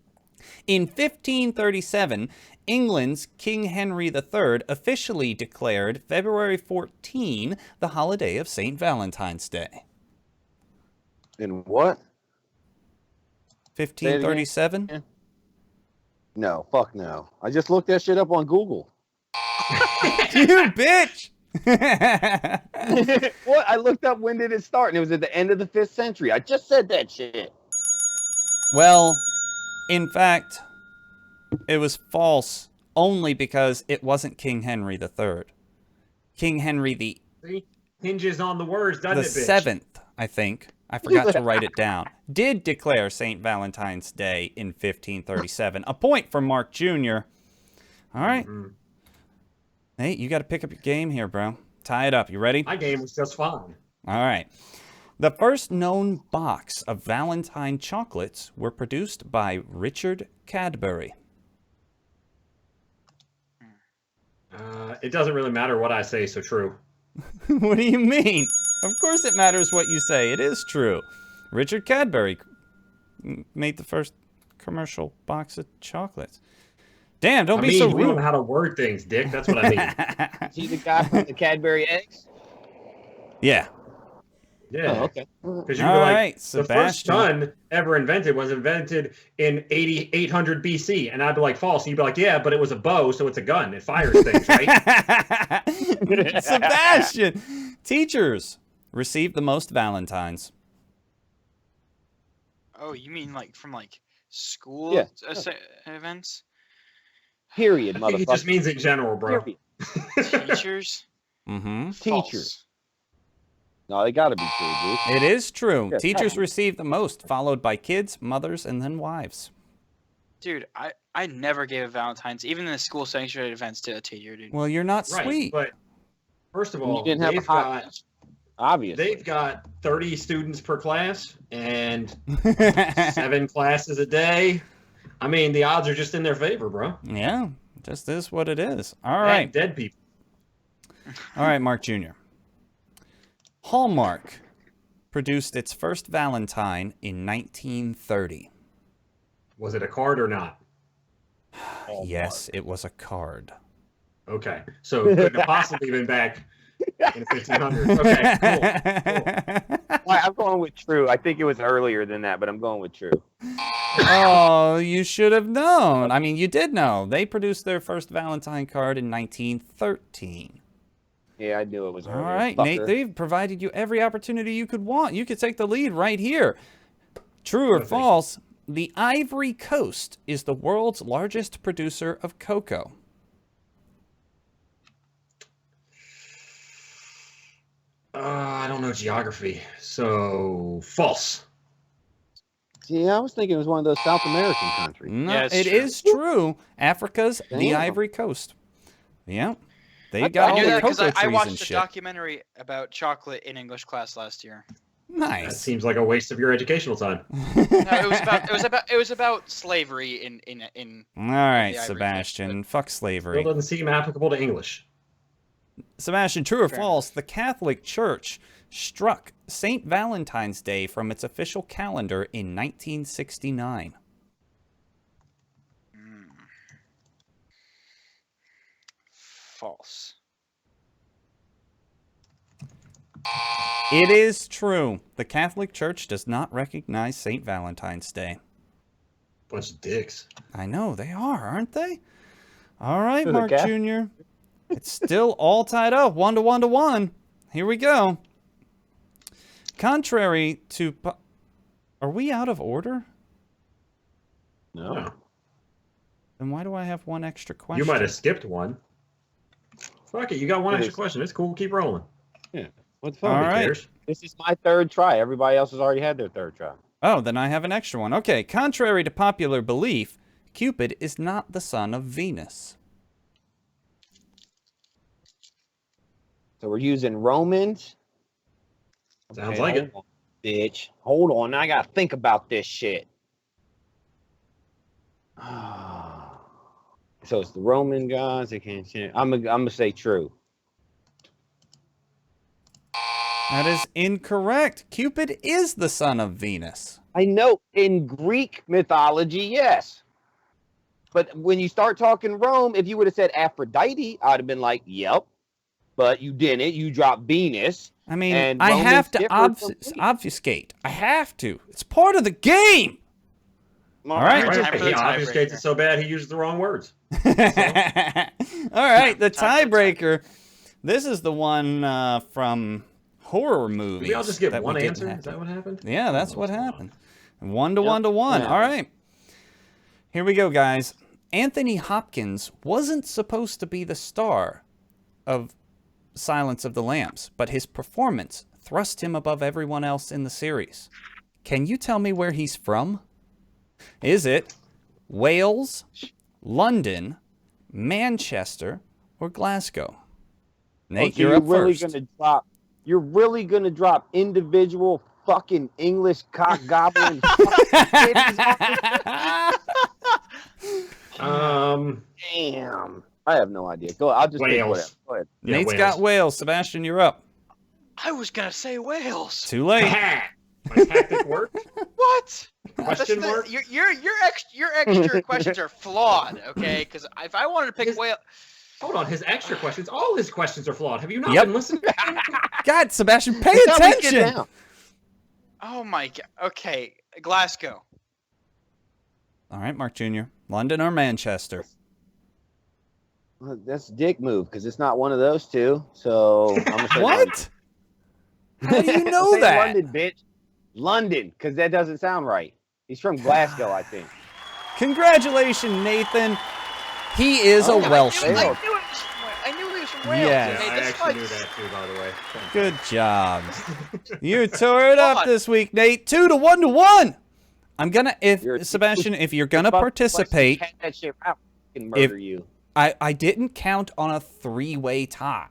In 1537, England's King Henry III officially declared February 14 the holiday of St. Valentine's Day. In what? 1537? Yeah. No, fuck no. I just looked that shit up on Google. You bitch! What? I looked up when did it start, and it was at the end of the 5th century. I just said that shit. Well, in fact, it was false only because it wasn't King Henry III. King Henry the See? Hinges on the words, doesn't it, bitch? 7th, I think. I forgot to write it down. Did declare St. Valentine's Day in 1537. A point for Mark Jr. All right. Mm-hmm. Hey, you got to pick up your game here, bro. Tie it up. You ready? My game was just fine. All right. The first known box of Valentine chocolates were produced by Richard Cadbury. It doesn't really matter what I say, so true. What do you mean? Of course it matters what you say. It is true. Richard Cadbury made the first commercial box of chocolates. Damn, don't be so we rude. know how to word things, Dick. That's what I mean. Is he the guy from the Cadbury eggs? Yeah. Yeah. Oh, okay. Because you All were like, right, the first Sebastian. sun ever invented was invented in 800 BC. And I'd be like, false. And you'd be like, yeah, but it was a bow, so it's a gun. It fires things, right? Sebastian, teachers received the most Valentines. Oh, you mean like from like school Yeah. events? Period, I think it motherfucker. just means in general, bro. Period. Teachers? Mm-hmm. False. Teachers. No, they gotta be true, dude. It is true. Yeah, Teachers totally. received the most, followed by kids, mothers, and then wives. Dude, I never gave a Valentine's, even in the school sanctuary events, to a teacher, dude. Well, you're not Right. sweet. But first of You all, didn't have a hot obviously. they've got 30 students per class and 7 classes a day. I mean, the odds are just in their favor, bro. Yeah, just is what it is. All And right. dead people. All right, Mark Jr. Hallmark produced its first Valentine in 1930. Was it a card or not? Yes, it was a card. Okay. So it couldn't have possibly been back in the 1500s. Okay, cool. Well, I'm going with true. I think it was earlier than that, but I'm going with true. Oh, you should have known. I mean, you did know. They produced their first Valentine card in 1913. Yeah, I knew it was All earlier. right, Fucker. Nate, they've provided you every opportunity you could want. You could take the lead right here. True or Thank you. false, the Ivory Coast is the world's largest producer of cocoa. I don't know geography, so false. See, I was thinking it was one of those South American countries. No, Yeah, it's it true. is true. Africa's the Damn. Ivory Coast. Yeah. They I got I all knew the that because cocoa I trees and watched a shit. documentary about chocolate in English class last year. That Nice. seems like a waste of your educational time. No, it was about slavery in All right, the Ivory Coast, Sebastian. Fuck Still slavery. doesn't seem applicable to English. Sebastian, true or Fair false, the Catholic Church struck St. Valentine's Day from its official calendar in 1969. false? It is true. The Catholic Church does not recognize St. Valentine's Day. Bunch of dicks. I know, they are, aren't they? All right, Who, the Mark Catholic? Jr. It's still all tied up, 1-1-1. Here we go. Contrary to... Are we out of order? No. Then why do I have one extra question? You might have skipped one. Fuck it, you got one It extra is. question. It's cool. Keep rolling. Yeah. What the fuck? All Nobody right. cares. This is my third try. Everybody else has already had their third try. Oh, then I have an extra one. Okay, contrary to popular belief, Cupid is not the son of Venus. So we're using Romans. Sounds like it. hold on, bitch. Hold on. I gotta think about this shit. So it's the Roman gods. They can't change. I'm gonna say true. That is incorrect. Cupid is the son of Venus. I know in Greek mythology, yes. But when you start talking Rome, if you would have said Aphrodite, I'd have been like, yep. But you didn't. You dropped Venus. I mean, And I Romans have to differ from Greek. obfuscate. I have to. It's part of the game. All right. Time Right, for he the obfuscates tiebreaker. it so bad he uses the wrong words. All right, the Time for the tiebreaker. This is the one from horror movies. Did we all just get that we one didn't answer? have Is that to- what happened? Yeah, that's Oh, what that's happened. 1-1 to 1. Yeah. All right. Here we go, guys. Anthony Hopkins wasn't supposed to be the star of Silence of the Lambs, but his performance thrust him above everyone else in the series. Can you tell me where he's from? Is it Wales, London, Manchester, or Glasgow? Nate, so you're up really first. gonna drop. You're really gonna drop individual fucking English cock goblin. Damn. I have no idea. Go. I'll just take Wales. whatever. Go ahead. Yeah, Nate's Wales. got Wales. Sebastian, you're up. I was gonna say Wales. Too late. My tactic worked? What? Question mark? Your extra questions are flawed. Okay, because if I wanted to pick Wales, Hold on, his extra questions. All his questions are flawed. Have you not Yep. been listening? God, Sebastian, pay Tell me to get attention. down. oh my god. Okay, Glasgow. All right, Mark Jr. London or Manchester? Well, that's a dick move because it's not one of those two. So I'm gonna say What? How do you London. know Say that? London, bitch. London, because that doesn't sound right. He's from Glasgow, I think. Congratulations, Nathan. He is Oh, a I Welshman. Wales. I knew he was from Wales. Yes. Okay, I this actually knew fights- that too, by the way. Good job. You tore it up God. this week, Nate. 2-1 to 1. I'm gonna You're- Sebastian, if you're gonna Fuck participate, questions, that shit out. I can murder you. I didn't count on a 3-way tie.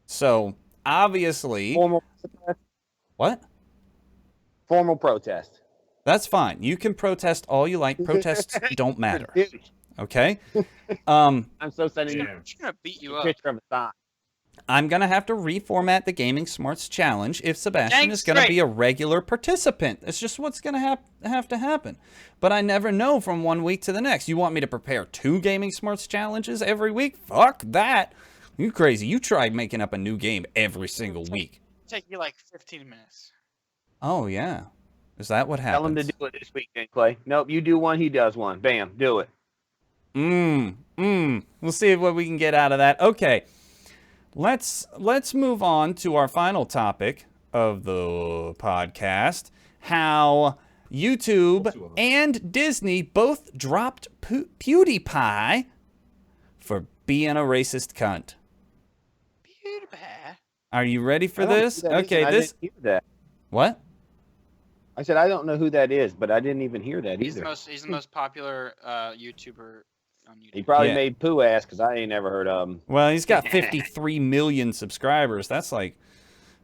So obviously, Formal protest. what? Formal protest. That's fine. You can protest all you like. Protests don't matter. Dude, Okay. I'm so sending you Yeah. She's gonna beat you a up. picture of a sign. I'm going to have to reformat the Gaming Smarts Challenge if Sebastian Dang is going to straight. be a regular participant. It's just what's going to have to happen. But I never know from one week to the next. You want me to prepare 2 Gaming Smarts Challenges every week? Fuck that. You crazy. You tried making up a new game every single week. Take you like 15 minutes. Oh, yeah. Is that what happens? Tell him to do it this week, then, Clay. Nope, you do one, he does one. Bam, do it. We'll see what we can get out of that. Okay. Let's move on to our final topic of the podcast. How YouTube and Disney both dropped PewDiePie for being a racist cunt. PewDiePie. Are you ready for I don't know this? who that is, Okay, and I this didn't hear that. what? I said I don't know who that is, but I didn't even hear that He's the either. he's the most popular YouTuber on YouTube. He probably Yeah. made poo ass because I ain't never heard of him. Well, he's got 53 million subscribers. That's like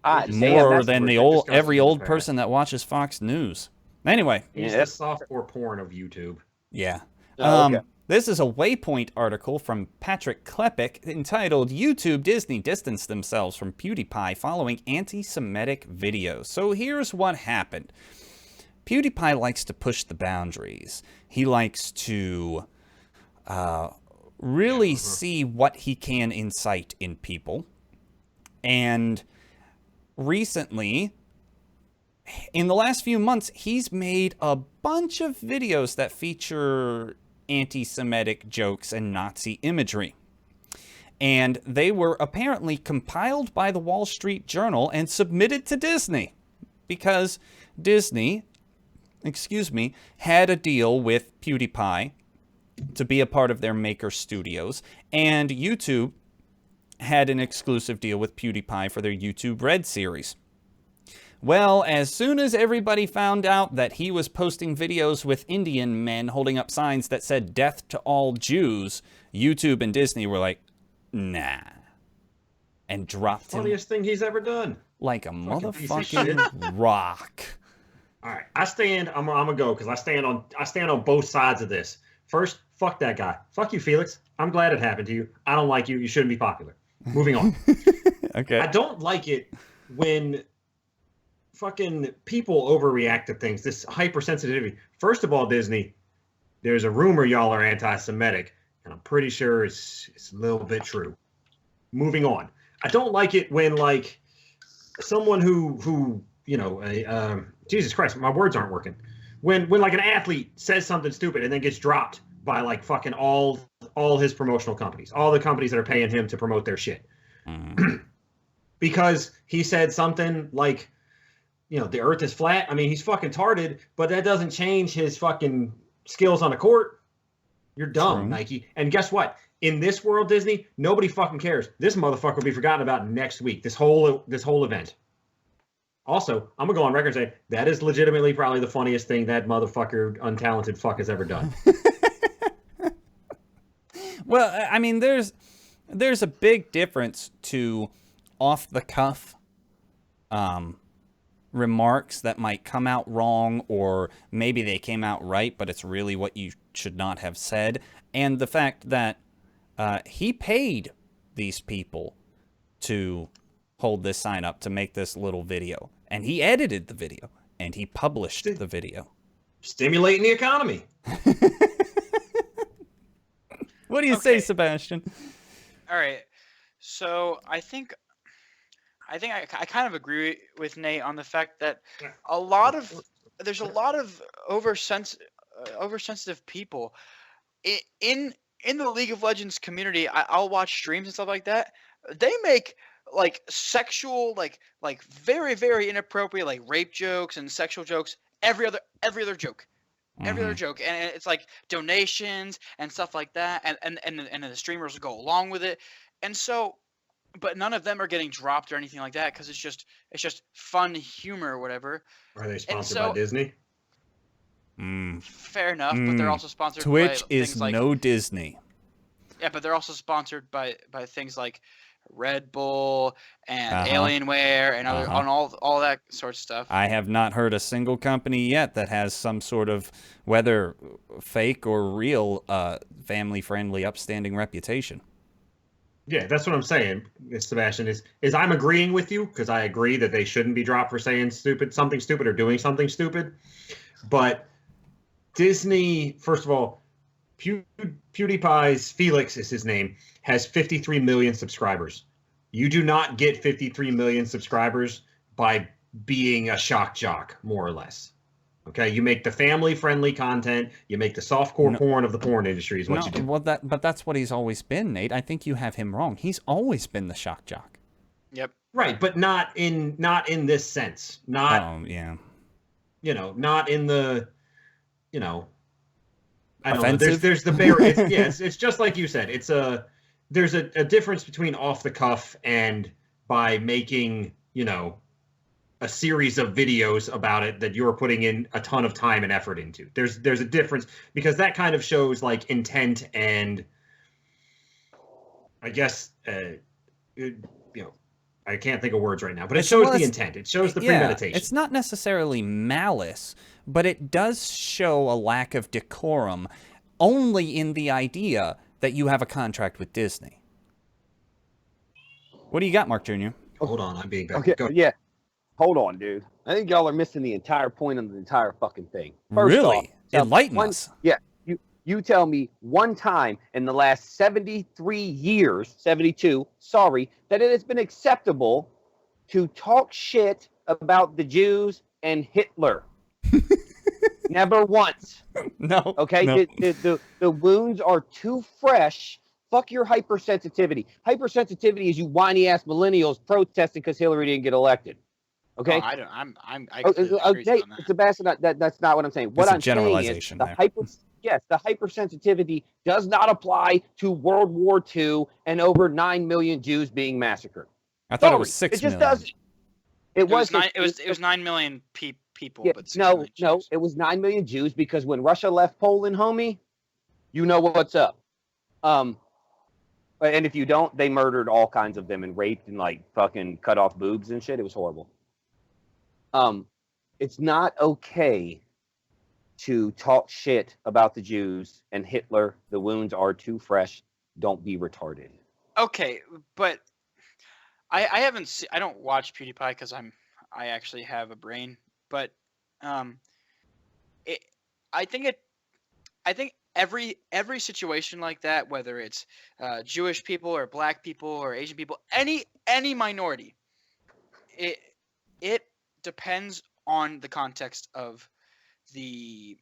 Damn, more that's than the ridiculous. old every disgusting old fast. person that watches Fox News. Anyway, He's Yeah. the softcore porn of YouTube. yeah. Oh, okay. This is a Waypoint article from Patrick Klepek entitled YouTube Disney distanced themselves from PewDiePie following anti-Semitic videos. So here's what happened. PewDiePie likes to push the boundaries. He likes to really see what he can incite in people. And recently, in the last few months, he's made a bunch of videos that feature anti-Semitic jokes and Nazi imagery. And they were apparently compiled by the Wall Street Journal and submitted to Disney because Disney, had a deal with PewDiePie to be a part of their Maker Studios, and YouTube had an exclusive deal with PewDiePie for their YouTube Red series. Well, as soon as everybody found out that he was posting videos with Indian men holding up signs that said "Death to all Jews," YouTube and Disney were like, nah. And dropped him Funniest thing he's ever done. like a Fucking piece of shit. motherfucking rock. All right, I'm gonna go because I stand on both sides of this. First, fuck that guy. Fuck you, Felix. I'm glad it happened to you. I don't like you. You shouldn't be popular. Moving on. Okay. I don't like it when fucking people overreact to things. This hypersensitivity. First of all, Disney, there's a rumor y'all are anti-Semitic, and I'm pretty sure it's a little bit true. Moving on. I don't like it when like someone who Jesus Christ, my words aren't working. When like an athlete says something stupid and then gets dropped by like fucking all his promotional companies, all the companies that are paying him to promote their shit. Because he said something like, the earth is flat. I mean, he's fucking tarded, but that doesn't change his fucking skills on the court. You're dumb, True. Nike. And guess what? In this world, Disney, nobody fucking cares. This motherfucker will be forgotten about next week. This whole event. Also, I'm gonna go on record and say that is legitimately probably the funniest thing that motherfucker, untalented fuck, has ever done. Well, I mean, there's a big difference to off the cuff remarks that might come out wrong, or maybe they came out right, but it's really what you should not have said. And the fact that he paid these people to hold this sign up to make this little video, and he edited the video, and he published the video. Stimulating the economy. What do you say, Sebastian? All right. So I think I kind of agree with Nate on the fact that there's a lot of oversensitive people in the League of Legends community. I'll watch streams and stuff like that. They make like sexual, like very, very inappropriate, like rape jokes and sexual jokes every other joke. Every other joke, and it's like donations and stuff like that, and the streamers go along with it, and so, but none of them are getting dropped or anything like that because it's just fun humor or whatever. Are they sponsored by Disney? Fair enough, but they're also sponsored. Twitch by is things like, no Disney. Yeah, but they're also sponsored by things like Red Bull and Alienware and other on all that sort of stuff. I have not heard a single company yet that has some sort of, whether fake or real, family-friendly, upstanding reputation. Yeah, that's what I'm saying, Sebastian. Is I'm agreeing with you because I agree that they shouldn't be dropped for saying something stupid or doing something stupid. But Disney, first of all, PewDiePie's, Felix is his name, has 53 million subscribers. You do not get 53 million subscribers by being a shock jock, more or less. Okay, you make the family-friendly content. You make the softcore porn of the porn industry is what you do. Well, but that's what he's always been, Nate. I think you have him wrong. He's always been the shock jock. Yep. Right, but not in this sense. Not. Oh yeah. Not in the. I don't Offensive? know. There's the barrier. It's just like you said. There's a difference between off the cuff and by making a series of videos about it that you're putting in a ton of time and effort into. There's a difference because that kind of shows like intent and I guess I can't think of words right now, but it shows the intent. It shows the premeditation. It's not necessarily malice, but it does show a lack of decorum only in the idea that you have a contract with Disney. What do you got, Mark Jr.? Hold on, I'm being back. Okay, Go. yeah. Hold on, dude. I think y'all are missing the entire point of the entire fucking thing. First Really? off, Enlighten us. Yeah, You tell me one time in the last 73 years, 72, sorry, that it has been acceptable to talk shit about the Jews and Hitler. Never once. No. Okay? No. The wounds are too fresh. Fuck your hypersensitivity. Hypersensitivity is you whiny ass millennials protesting because Hillary didn't get elected. Okay? Oh, I don't. I completely agree Okay, on that. Sebastian, that's not what I'm saying. What It's a I'm saying is generalization the there. the hypersensitivity does not apply to World War II and over 9 million Jews being massacred. I thought it Sorry, was 6 it just million. doesn't. It was 9. It was 9 million people, yeah, but 6 no, million no, Jews. it was 9 million Jews because when Russia left Poland, homie, you know what's up. And if you don't, they murdered all kinds of them and raped and like fucking cut off boobs and shit. It was horrible. It's not okay to talk shit about the Jews and Hitler. The wounds are too fresh. Don't be retarded. Okay, but I haven't seen. I don't watch PewDiePie because I actually have a brain, but it. I think every situation like that, whether it's Jewish people or Black people or Asian people, any minority, it depends on the context of the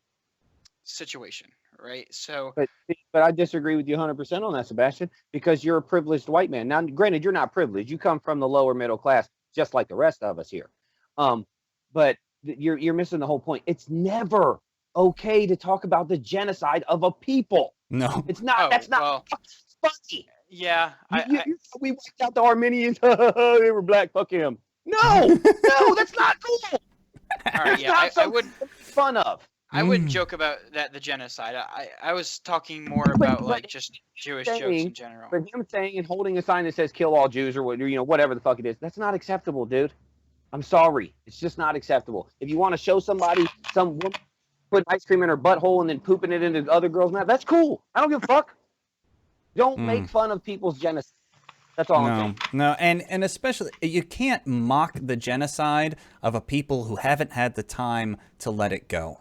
situation, right? So But I disagree with you 100% on that, Sebastian, because you're a privileged white man. Now, granted, you're not privileged. You come from the lower middle class, just like the rest of us here. But you're missing the whole point. It's never okay to talk about the genocide of a people. No. It's not. That's not funny. Yeah, We wiped out the Armenians. They were black. Fuck him. No, that's not cool. all right. Yeah, I would fun of. I wouldn't joke about the genocide. I was talking more about like just Jewish jokes in general. But him saying and holding a sign that says "kill all Jews" or whatever the fuck it is, that's not acceptable, dude. I'm sorry, it's just not acceptable. If you want to show somebody some woman putting ice cream in her butthole and then pooping it into other girls' mouth, that's cool. I don't give a fuck. Don't make fun of people's genocide. That's all I'm saying. No, and especially you can't mock the genocide of a people who haven't had the time to let it go.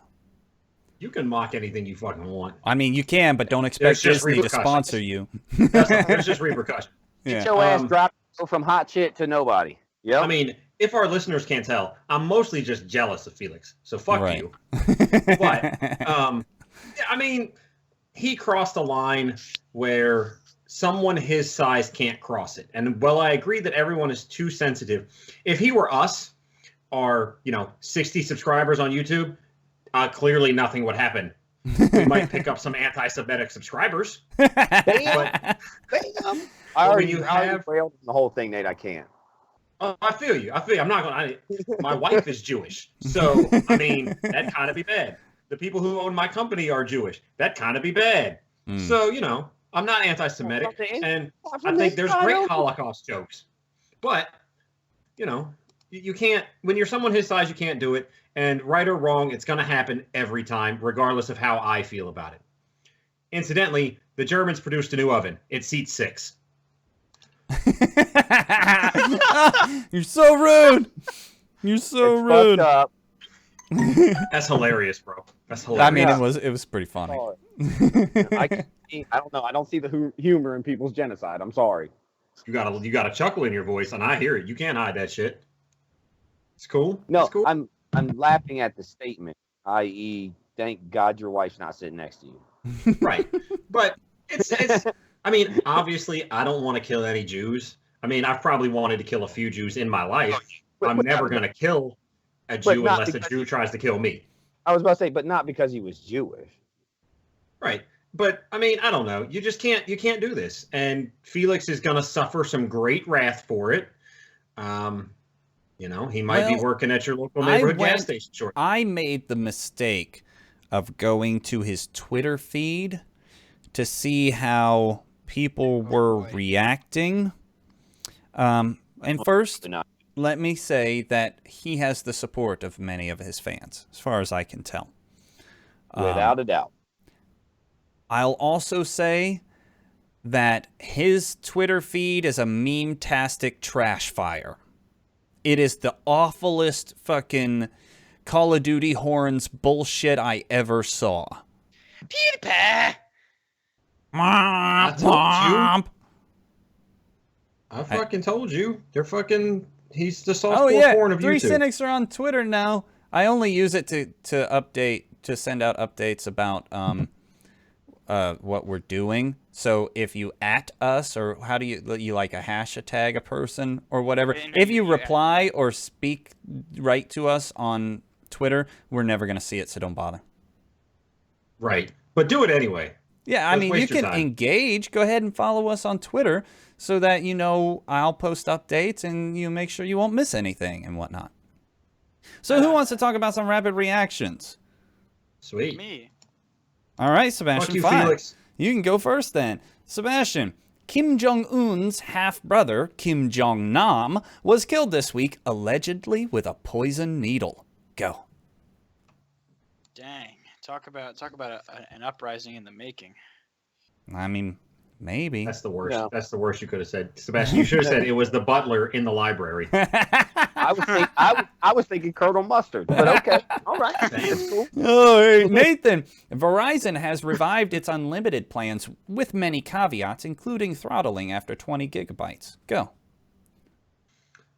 You can mock anything you fucking want. I mean, you can, but don't expect Disney to sponsor you. There's just repercussions. Get your ass dropped from hot shit to nobody. Yeah. I mean, if our listeners can't tell, I'm mostly just jealous of Felix. So fuck you. But I mean, he crossed a line where someone his size can't cross it. And while I agree that everyone is too sensitive, if he were us, our 60 subscribers on YouTube, clearly nothing would happen. We might pick up some anti-Semitic subscribers. Bam. I already railed the whole thing, Nate. I can't. I feel you. I'm not going to. My wife is Jewish. So, I mean, that'd kind of be bad. The people who own my company are Jewish. That'd kind of be bad. So, I'm not anti-Semitic. And I think there's great Holocaust jokes. But, you can't, when you're someone his size, you can't do it. And right or wrong, it's going to happen every time, regardless of how I feel about it. Incidentally, the Germans produced a new oven. It seats 6. You're so rude. You're so rude. Fucked up. That's hilarious, bro. That's hilarious. I mean, it was pretty funny. I don't know. I don't see the humor in people's genocide. I'm sorry. You got a chuckle in your voice, and I hear it. You can't hide that shit. It's cool. No, it's cool. I'm laughing at the statement, i.e., thank God your wife's not sitting next to you. Right, but it's. I mean, obviously, I don't want to kill any Jews. I mean, I've probably wanted to kill a few Jews in my life. I'm never going to kill a Jew unless a Jew tries to kill me. I was about to say, but not because he was Jewish. Right. But, I mean, I don't know. You just can't do this. And Felix is going to suffer some great wrath for it. He might be working at your local neighborhood gas station shortly. I made the mistake of going to his Twitter feed to see how people were reacting. And first, let me say that he has the support of many of his fans, as far as I can tell. Without a doubt. I'll also say that his Twitter feed is a meme-tastic trash fire. It is the awfulest fucking Call of Duty horns bullshit I ever saw. PewDiePie. I told you. I fucking told you. They're fucking. He's the softcore porn of Three YouTube. Cynics are on Twitter now. I only use it to update, to send out updates about what we're doing. So if you at us, or how do you like a hashtag a person or whatever, if you reply or speak right to us on Twitter, we're never gonna see it, so don't bother. Right, but do it anyway. Yeah, I Let's mean, you waste your can time. engage. Go ahead and follow us on Twitter so that you know I'll post updates and you make sure you won't miss anything and whatnot. So who wants to talk about some rapid reactions? Sweet. Me. All right, Sebastian, Fuck you, fine. Felix. You can go first then. Sebastian, Kim Jong-un's half-brother, Kim Jong-nam, was killed this week, allegedly with a poison needle. Go. Dang. Talk about an uprising in the making. I mean, maybe. That's the worst. No. That's the worst you could have said, Sebastian. You should have said it was the butler in the library. I was thinking Colonel Mustard, but okay, all right, that's cool. Oh, hey, Nathan, Verizon has revived its unlimited plans with many caveats, including throttling after 20 gigabytes. Go.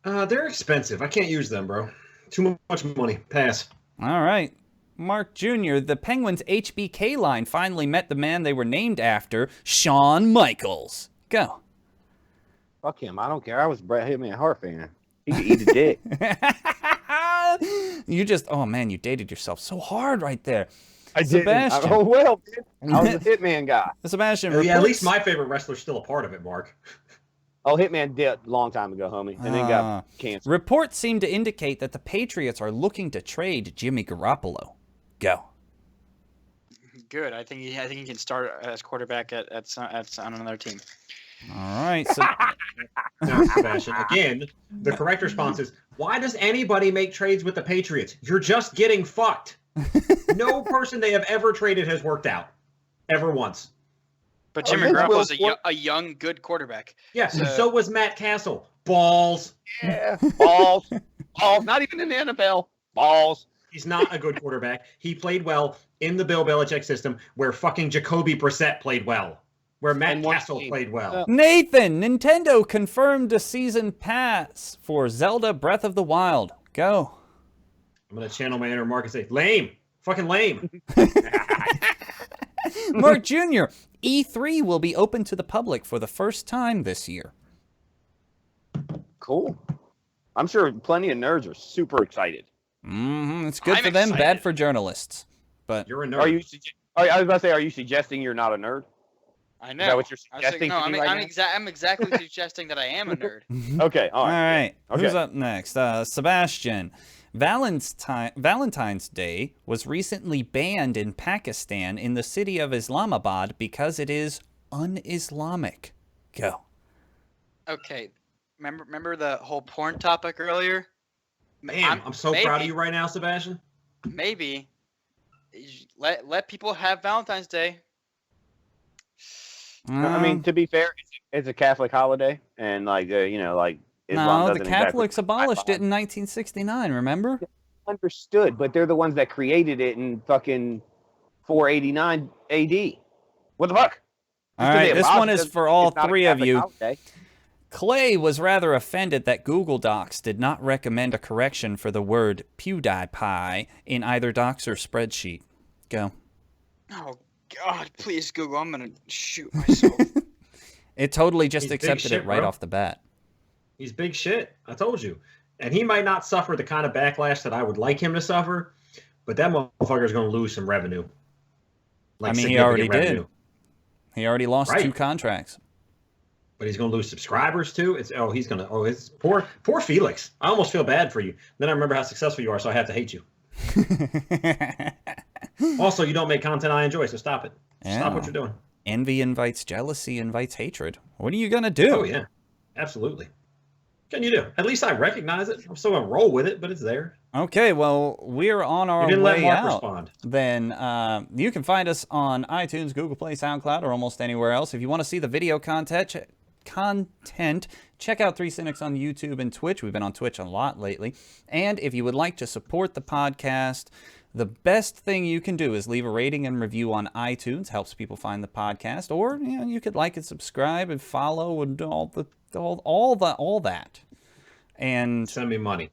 They're expensive. I can't use them, bro. Too much money. Pass. All right. Mark Jr., the Penguins HBK line finally met the man they were named after, Shawn Michaels. Go. Fuck him. I don't care. I was a Brett Hitman Hart fan. He could eat a dick. You just, oh man, you dated yourself so hard right there. I did. Sebastian. Oh well, man. I was a Hitman guy. Sebastian, Yeah, at reports- least my favorite wrestler's still a part of it, Mark. Oh, Hitman did a long time ago, homie, and then got cancer. Reports seem to indicate that the Patriots are looking to trade Jimmy Garoppolo. Go. Good. I think he can start as quarterback at on another team. All right. So, Now, Sebastian, again, the correct response is, why does anybody make trades with the Patriots? You're just getting fucked. No person they have ever traded has worked out. Ever once. But Jimmy Vince Garoppolo's Wilson- a young, good quarterback. Yes, so was Matt Castle. Balls. Yeah, balls, balls. Not even in the NFL. Balls. He's not a good quarterback. He played well in the Bill Belichick system where fucking Jacoby Brissett played well. Where Matt And one Castle team. played well. Nathan, Nintendo confirmed a season pass for Zelda Breath of the Wild. Go. I'm going to channel my inner Mark and say, lame. Fucking lame. Mark Jr., E3 will be open to the public for the first time this year. Cool. I'm sure plenty of nerds are super excited. It's good I'm for them, excited. bad for journalists. But You're a nerd. Are you? I was about to say, are you suggesting you're not a nerd? I know. Is that what you're I was like, suggesting no, to me right now? I'm exactly suggesting that I am a nerd. Okay, all all right. right, Okay. who's up next? Sebastian. Valentine's Day was recently banned in Pakistan in the city of Islamabad because it is un-Islamic. Go. Okay. Remember the whole porn topic earlier? Man, I'm so proud of you right now, Sebastian. Maybe let people have Valentine's Day. I mean, to be fair, it's a Catholic holiday, and like like Islam no, the doesn't Catholics exactly abolished it in 1969. Remember? understood, but they're the ones that created it in fucking 489 AD. What the fuck? All right, this one is for all It's not a three of Catholic you. holiday. Clay was rather offended that Google Docs did not recommend a correction for the word PewDiePie in either docs or spreadsheet. Go. Oh God, please Google, I'm gonna shoot myself. It totally just He's big accepted shit, it right bro. off the bat. He's big shit. I told you. And he might not suffer the kind of backlash that I would like him to suffer, but that motherfucker's going to lose some revenue. I mean, he significant already did. revenue. He already lost Right. 2 contracts. But he's going to lose subscribers too. It's poor Felix. I almost feel bad for you. Then I remember how successful you are, so I have to hate you. Also, you don't make content I enjoy, so stop it. Stop what you're doing. Envy invites jealousy, invites hatred. What are you going to do? Oh yeah, absolutely. What can you do? At least I recognize it. I'm still gonna roll with it, but it's there. Okay, well, we're on our You didn't let way Mark out. respond. Then you can find us on iTunes, Google Play, SoundCloud, or almost anywhere else. If you want to see the video content, check out 3 Cynics on YouTube and Twitch. We've been on Twitch a lot lately. And if you would like to support the podcast, the best thing you can do is leave a rating and review on iTunes. Helps people find the podcast. Or you could like and subscribe and follow and do all that. And Send me money.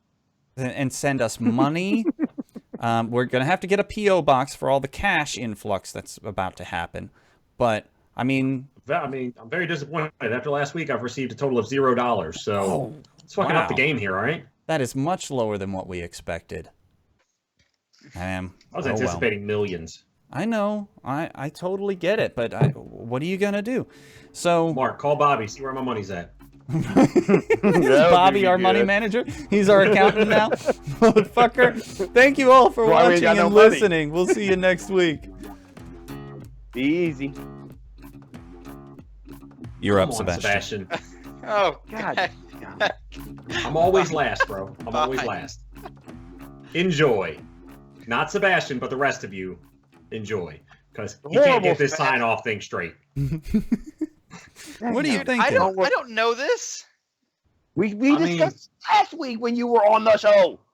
And send us money. We're gonna have to get a PO box for all the cash influx that's about to happen. But I mean, I'm very disappointed. After last week, I've received a total of $0. So let's fucking up the game here, all right? That is much lower than what we expected. I was anticipating millions. I know. I totally get it. But what are you going to do? So, Mark, call Bobby. See where my money's at. Is Bobby our money manager? He's our accountant now? Motherfucker. Thank you all for watching and listening. We'll see you next week. Be easy. You're Come up, on, Sebastian. Oh, God. I'm always last, bro. I'm always last. Enjoy. Not Sebastian, but the rest of you, enjoy. Because he can't get this sign-off thing straight. What do you think? I don't know this. We discussed last week when you were on the show.